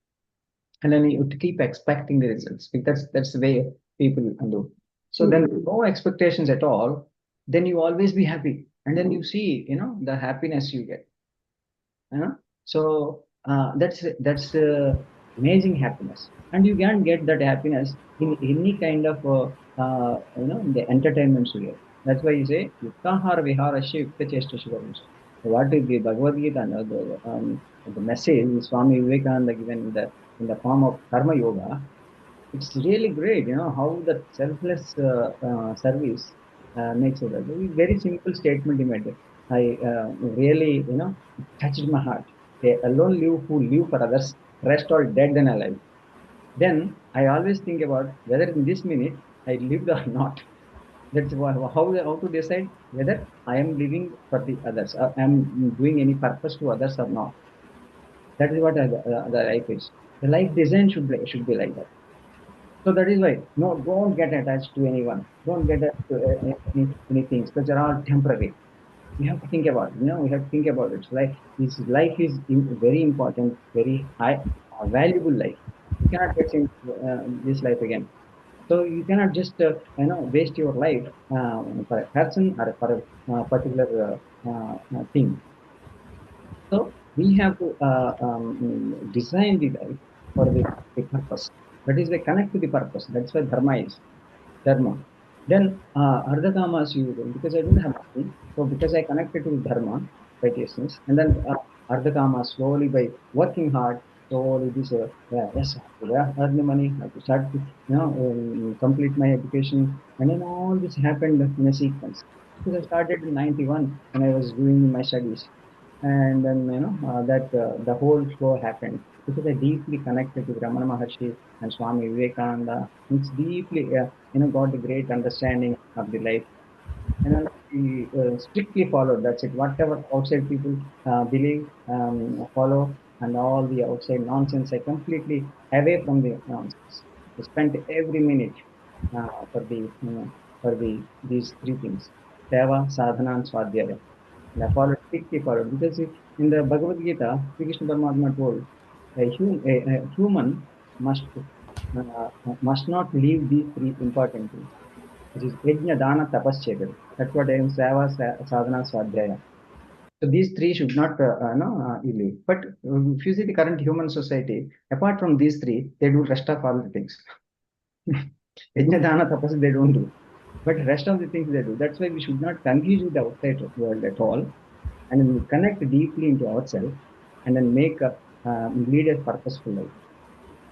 and then you have to keep expecting the results. That's the way people do. So then no expectations at all, then you always be happy, and then you see, the happiness you get. So that's amazing happiness, and you can get that happiness in any kind of the entertainment you get. That's why you say yuktahara viharasya yukta chestasya karmasya. What is the Bhagavad Gita? The message Swami Vivekananda given in the form of karma yoga. It's really great, how that selfless service makes it. A very simple statement he made. I really, touched my heart. They alone live who live for others, rest all dead and alive. Then I always think about whether in this minute I lived or not. That's how to decide whether I am living for the others, or I am doing any purpose to others or not. That is what the life is. The life design should be like that. So that is why, no, don't get attached to anyone. Don't get attached to any things, because they're all temporary. We have to think about, we have to think about it. Life is very important, very high, valuable life. You cannot get in this life again. So you cannot just, waste your life for a person or for a particular thing. So we have to design the life for the purpose. That is, they connect to the purpose. That's why dharma is dharma. Then ardhakamas you do, because I don't have money, so because I connected to dharma, righteousness, and then ardhakama slowly by working hard, slowly this yes, I have to earn the money, I have to start to complete my education, and then all this happened in a sequence. Because I started in 91 when I was doing my studies, and then that the whole flow happened because I deeply connected to Ramana Maharshi and Swami Vivekananda. It's deeply got a great understanding of the life, and then we strictly followed. That's it. Whatever outside people believe, follow, and all the outside nonsense, I completely away from the nonsense. I spent every minute for these three things: seva, sadhana, and swadhyaya. And I followed, strictly followed, because in the Bhagavad Gita, Sri Krishna Paramatma told a human must not leave these three important things, which is yajna, dana, tapascheda. That's what I am seva, sadhana, swadhyaya. So these three should not leave. But if you see the current human society, apart from these three, they do rest of all the things. Yajna, dana, tapas they don't do. But rest of the things they do. That's why we should not confuse with the outside world at all, and then we connect deeply into ourselves, and then lead a purposeful life,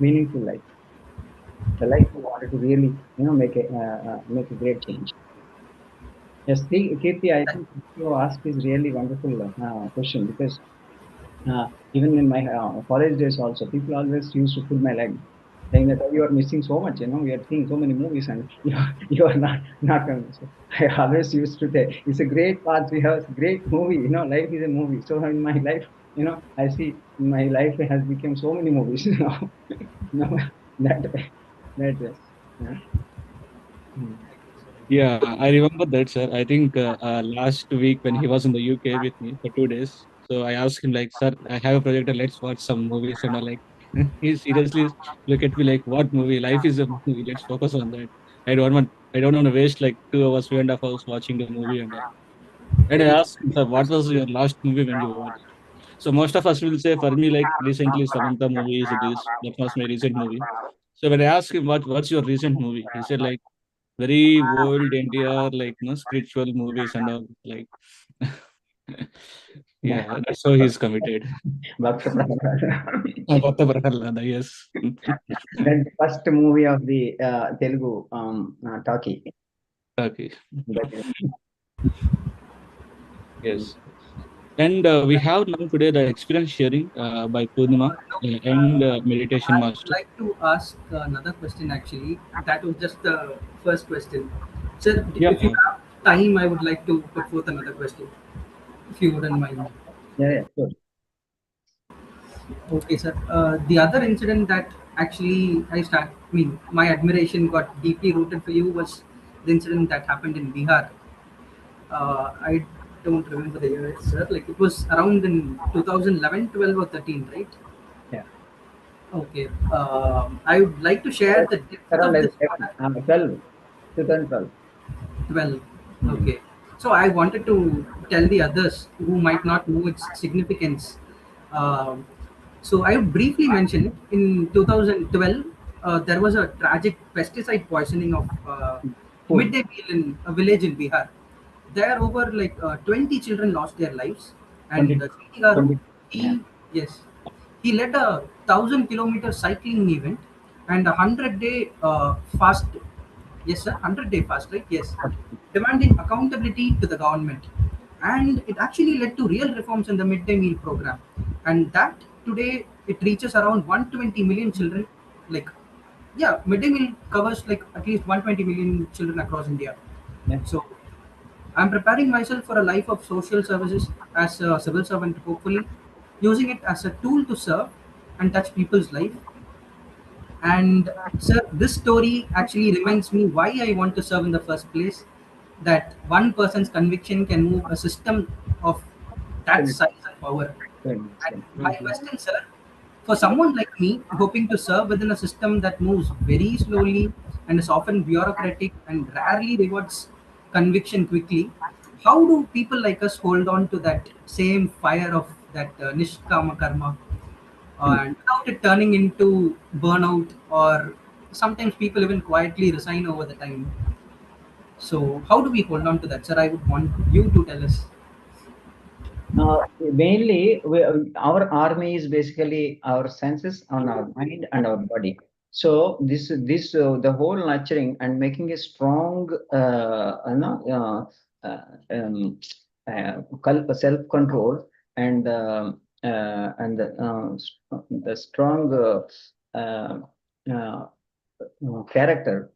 meaningful life, the life we wanted to really make a great change. Yes, Kirti, I think you asked is really wonderful question, because even in my college days also, people always used to pull my leg, saying that, "Oh, you are missing so much, we are seeing so many movies and you are not coming." So I always used to say, it's a great path, we have a great movie, life is a movie. So in my life, I see my life has become so many movies now. That way. Yeah. Yeah, I remember that, sir. I think last week when he was in the UK with me for 2 days, so I asked him like, "Sir, I have a projector. Let's watch some movies." And I like, he seriously look at me like, "What movie? Life is a movie. Let's focus on that. I don't want to waste like 2 hours, 2.5 hours watching the movie and all." And I asked him, "Sir, what was your last movie when you watched?" So most of us will say, for me, like recently Samantha movie is this. That was my recent movie. So when I asked him what's your recent movie, he said like very old India, like spiritual movies and all. Like, yeah, that's how he's committed. Bhakta Prahlad. Bhatta Prahalada, yes. Then the first movie of the Telugu talkie. Okay, That is, yes. And we have now today the experience sharing by Purnima and meditation I would master. like to ask another question actually. That was just the first question. Sir, Yeah, if you have time, I would like to put forth another question, if you wouldn't mind. yeah, sure. Okay, sir. The other incident that actually my admiration got deeply rooted for you was the incident that happened in Bihar. I don't remember the year, sir. Like it was around in 2011, 12 or 13, right? Yeah. Okay. I would like to share the depth Around of like this 12, 2012. 12. Hmm. Okay. So I wanted to tell the others who might not know its significance. Um, so I would briefly mention it. In 2012, there was a tragic pesticide poisoning of Food. midday meal in a village in Bihar. There, over 20 children lost their lives, and 20, Sri Garu, 20. Yeah. yes, he led a 1,000 kilometer cycling event and a 100-day fast. Yes, sir, 100-day fast, right? Yes, demanding accountability to the government, and it actually led to real reforms in the midday meal program, and that today it reaches around 120 million children. Like, yeah, midday meal covers like at least 120 million children across India. Yeah. So I'm preparing myself for a life of social services as a civil servant, hopefully, using it as a tool to serve and touch people's life. And sir, this story actually reminds me why I want to serve in the first place. That one person's conviction can move a system of that Absolutely. size and power. And my Mhm. question, sir, for someone like me hoping to serve within a system that moves very slowly and is often bureaucratic and rarely rewards conviction quickly, how do people like us hold on to that same fire of that nishkama karma Hmm. and without it turning into burnout, or sometimes people even quietly resign over the time? So how do we hold on to that, sir? I would want you to tell us. Mainly, our army is basically our senses on our mind and our body. So the whole nurturing and making a strong, self control and the strong uh, uh, character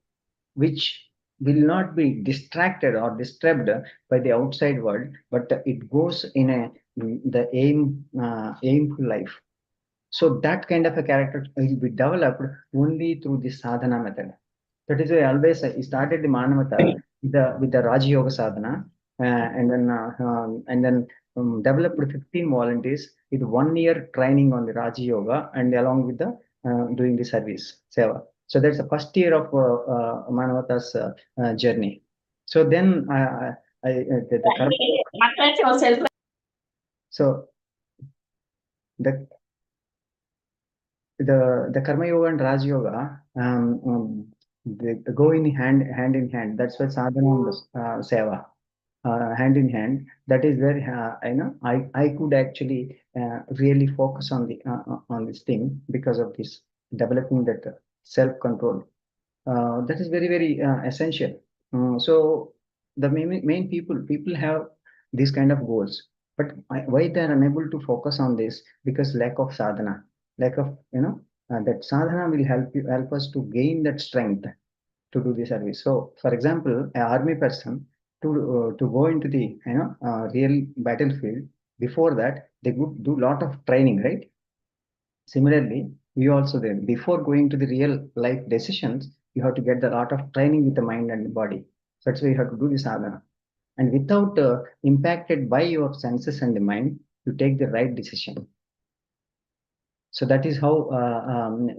which will not be distracted or disturbed by the outside world, but it goes in the aimful life. So that kind of a character will be developed only through the sadhana method. That is why always I started the Manavata with the Raja Yoga sadhana, and then developed 15 volunteers with 1 year training on the Raja Yoga and along with the doing the service seva. So that's the first year of Manavata's journey. So then the so the the Karma Yoga and Raj Yoga they go in hand in hand. That's why sadhana and seva hand in hand. That is where I could actually really focus on this thing because of this developing that self control. That is very essential. So the main people have these kind of goals, but why they are unable to focus on this? Because lack of sadhana, lack of that sadhana will help us to gain that strength to do the service. So, for example, an army person to go into the real battlefield, before that they would do lot of training, right? Similarly, we also then, before going to the real life decisions, you have to get a lot of training with the mind and the body. So that's why you have to do this sadhana. And without impacted by your senses and the mind, you take the right decision. So that is how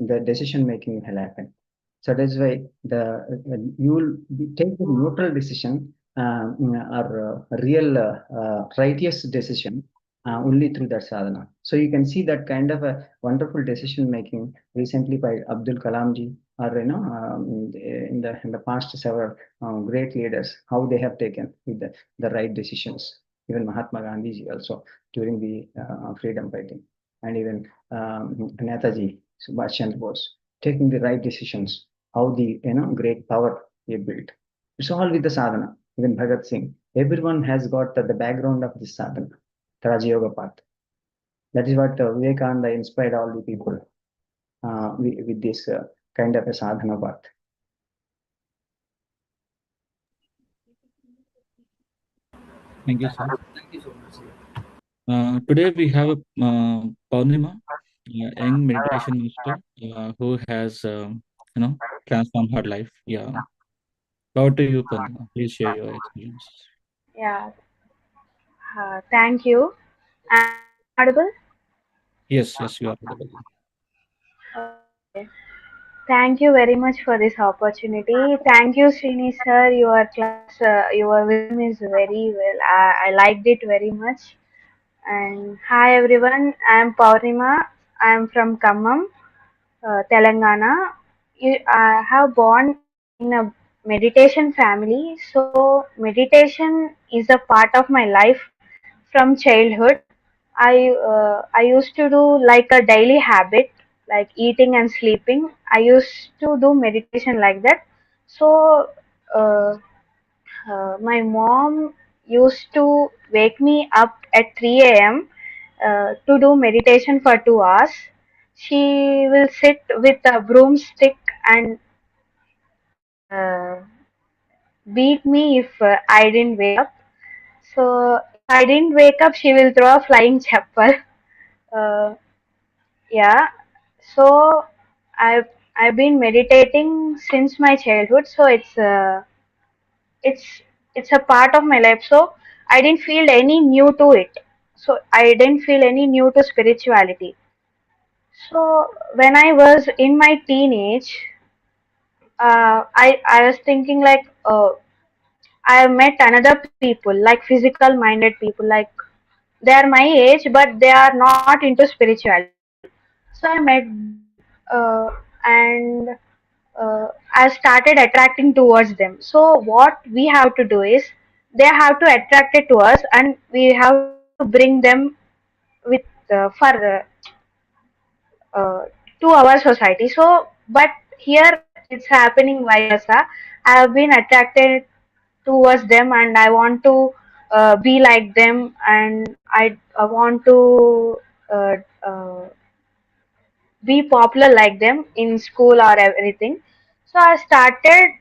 the decision making will happen. So that's why you will take the neutral decision or real righteous decision only through that sadhana. So you can see that kind of a wonderful decision making recently by Abdul Kalam ji, or in the past several great leaders, how they have taken with the right decisions. Even Mahatma Gandhi ji also during the freedom fighting, and even Netaji Subhash Chandra Bose taking the right decisions, how the great power they built. It's all with the sadhana. Even Bhagat Singh, everyone has got the background of this sadhana, the Raja Yoga path. That is what Vivekananda inspired all the people with this kind of a sadhana path. Thank you, sir. Thank you so much, sir. Today we have Purnima, a young meditation master who has, transformed her life. Yeah. Over to you, Purnima. Please share your experience. Yeah, thank you. Am I audible? Yes, you are audible. Okay. Thank you very much for this opportunity. Thank you, Srini sir. Your class, your wisdom is very well. I liked it very much. And hi everyone. I am Paurima. I am from Khammam, Telangana. I have born in a meditation family. So meditation is a part of my life from childhood. I used to do like a daily habit, like eating and sleeping. I used to do meditation like that. So uh, my mom used to wake me up at 3 a.m. To do meditation for 2 hours. She will sit with a broomstick and uh, beat me if I didn't wake up. So if I didn't wake up, she will throw a flying chappal. Uh, yeah. So I've I've been meditating since my childhood. So it's it's a part of my life. So I didn't feel any new to it. So I didn't feel any new to spirituality. So when I was in my teenage, I was thinking like I met another people like physical minded people like they are my age but they are not into spirituality. So I met them and I started attracting towards them. So what we have to do is they have to attract it to us and we have to bring them with for uh, to our society. So but here it's happening vice versa. I have been attracted towards them and I want to be like them and I want to uh, uh, be popular like them in school or everything. So I started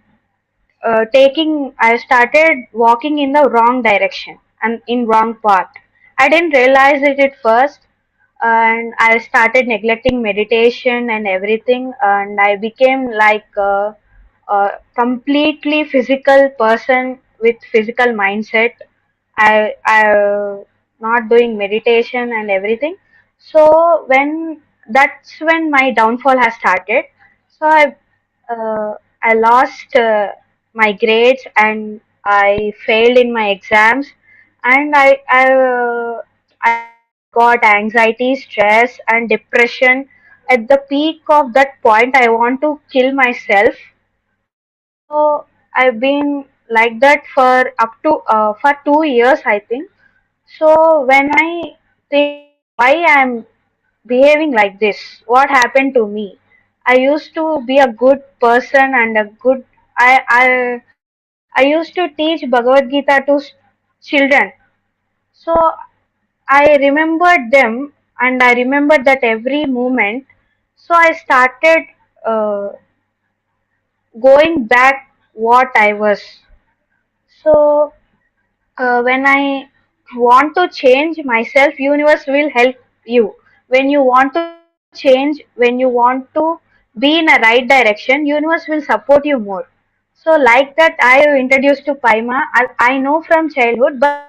walking in the wrong direction and in wrong path. I didn't realize it at first and I started neglecting meditation and everything and I became like a completely physical person with physical mindset. I not doing meditation and everything. So that's when my downfall has started. So I lost my grades and I failed in my exams and I got anxiety, stress and depression. At the peak of that point, I want to kill myself. So I've been like that for up to for 2 years, I think. So when I think why I'm behaving like this, what happened to me? I used to be a good person and a good. I used to teach Bhagavad Gita to children. So I remembered them and I remembered that every moment. So I started uh, going back what I was. So when I want to change myself, universe will help you. When you want to change, when you want to be in a right direction, universe will support you more. So like that, I introduced to Paima. I know from childhood, but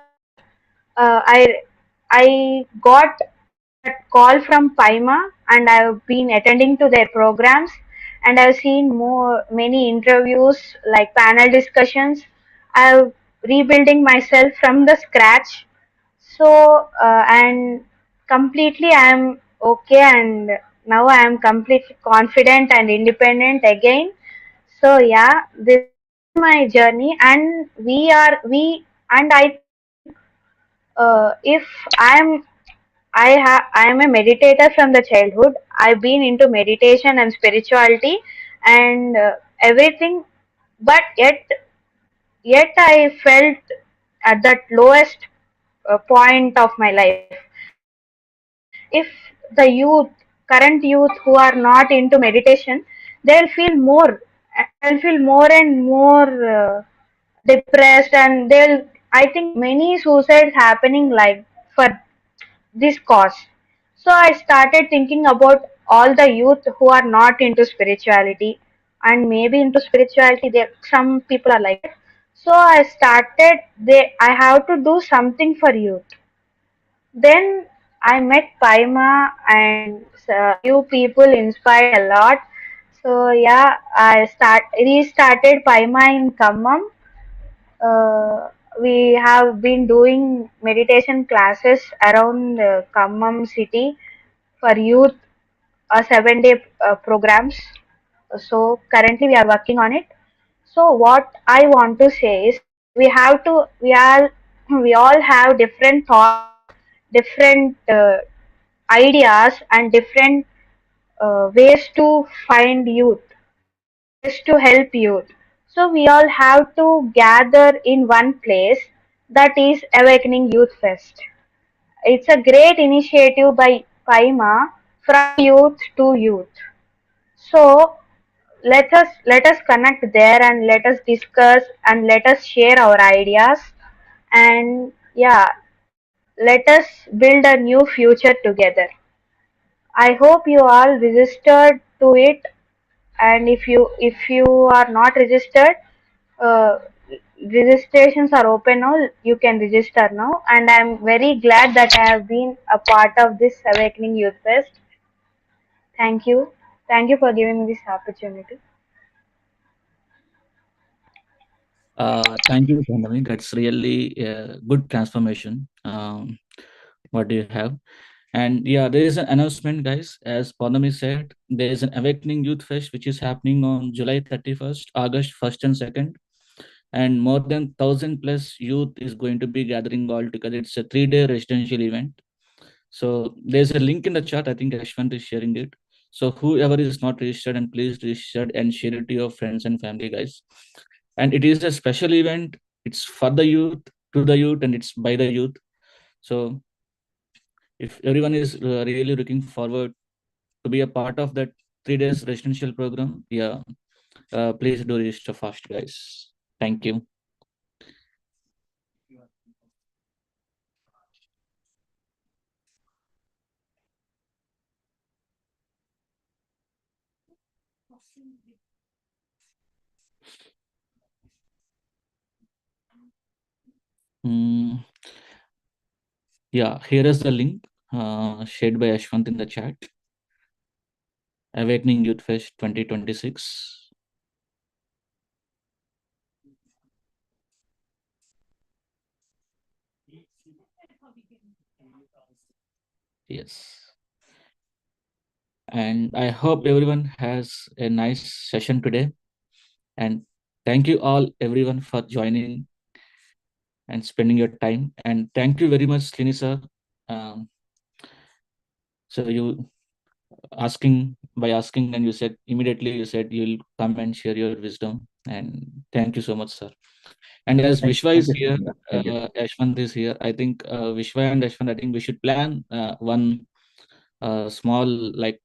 I got that call from Paima, and I've been attending to their programs, and I've seen many interviews like panel discussions. I've rebuilding myself from the scratch. So and completely I'm okay, and now I am completely confident and independent again. So yeah, this is my journey, and we and I think if I am a meditator from the childhood. I've been into meditation and spirituality and everything, but yet I felt at that lowest point of my life. If the youth, current youth who are not into meditation, they'll feel more, they'll feel more and more depressed, and they'll. I think many suicides happening like for this cause. So I started thinking about all the youth who are not into spirituality and maybe into spirituality there some people are like that. So I started I have to do something for youth. Then I met Paima and few people inspired a lot. So yeah, I restarted Paima in Khammam. We have been doing meditation classes around Khammam city for youth, 7-day programs. So currently we are working on it. So what I want to say is we all have different thoughts, different ideas, and different ways to find youth, ways to help youth. So we all have to gather in one place, that is Awakening Youth Fest. It's a great initiative by Paima, from youth to youth. So let us connect there and let us discuss and let us share our ideas, and yeah, let us build a new future together. I hope you all registered to it, and if you are not registered, uh, registrations are open now. You can register now, and I'm very glad that I have been a part of this Awakening Youth Fest. Thank you for giving me this opportunity. Thank you, Pandami. That's really a good transformation. What do you have? And yeah, there is an announcement, guys. As Pandami said, there is an Awakening Youth Fest which is happening on July 31st, August 1st and 2nd. And more than 1,000 plus youth is going to be gathering all together. It's a 3-day residential event. So there's a link in the chat. I think Ashwant is sharing it. So whoever is not registered, and please register and share it to your friends and family, guys. And it is a special event. It's for the youth, to the youth, and it's by the youth. So if everyone is really looking forward to be a part of that 3 days residential program, yeah, please do register fast, guys. Thank you. Mm, yeah, here is the link shared by Ashwant in the chat. Awakening Youth Fest 2026. Yes. And I hope everyone has a nice session today. And thank you all, everyone, for joining and spending your time. And thank you very much, Srini sir. So you asking and you said immediately, you said you'll come and share your wisdom. And thank you so much, sir. And as Vishwa is here, Thank you. Ashwant is here. I think Vishwa and Ashwant, I think we should plan one small, like,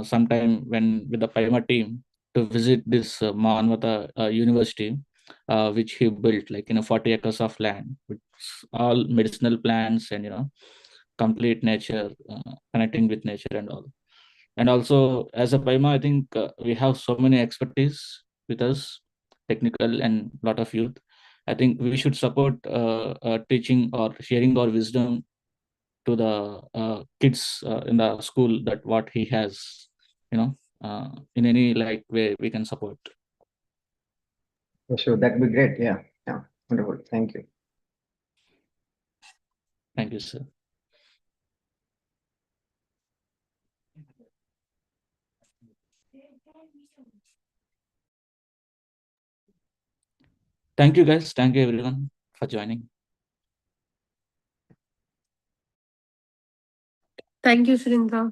sometime when with the Paima team to visit this Manvata University, which he built, like, 40 acres of land with all medicinal plants and, complete nature, connecting with nature and all. And also, as a Paima, I think we have so many expertise with us, technical and lot of youth. I think we should support teaching or sharing our wisdom to the kids in the school, that what he has, in any like way we can support. For sure, that would be great. Yeah, yeah, wonderful. Thank you. Thank you, sir. Thank you, guys. Thank you, everyone, for joining. Thank you, Surindra.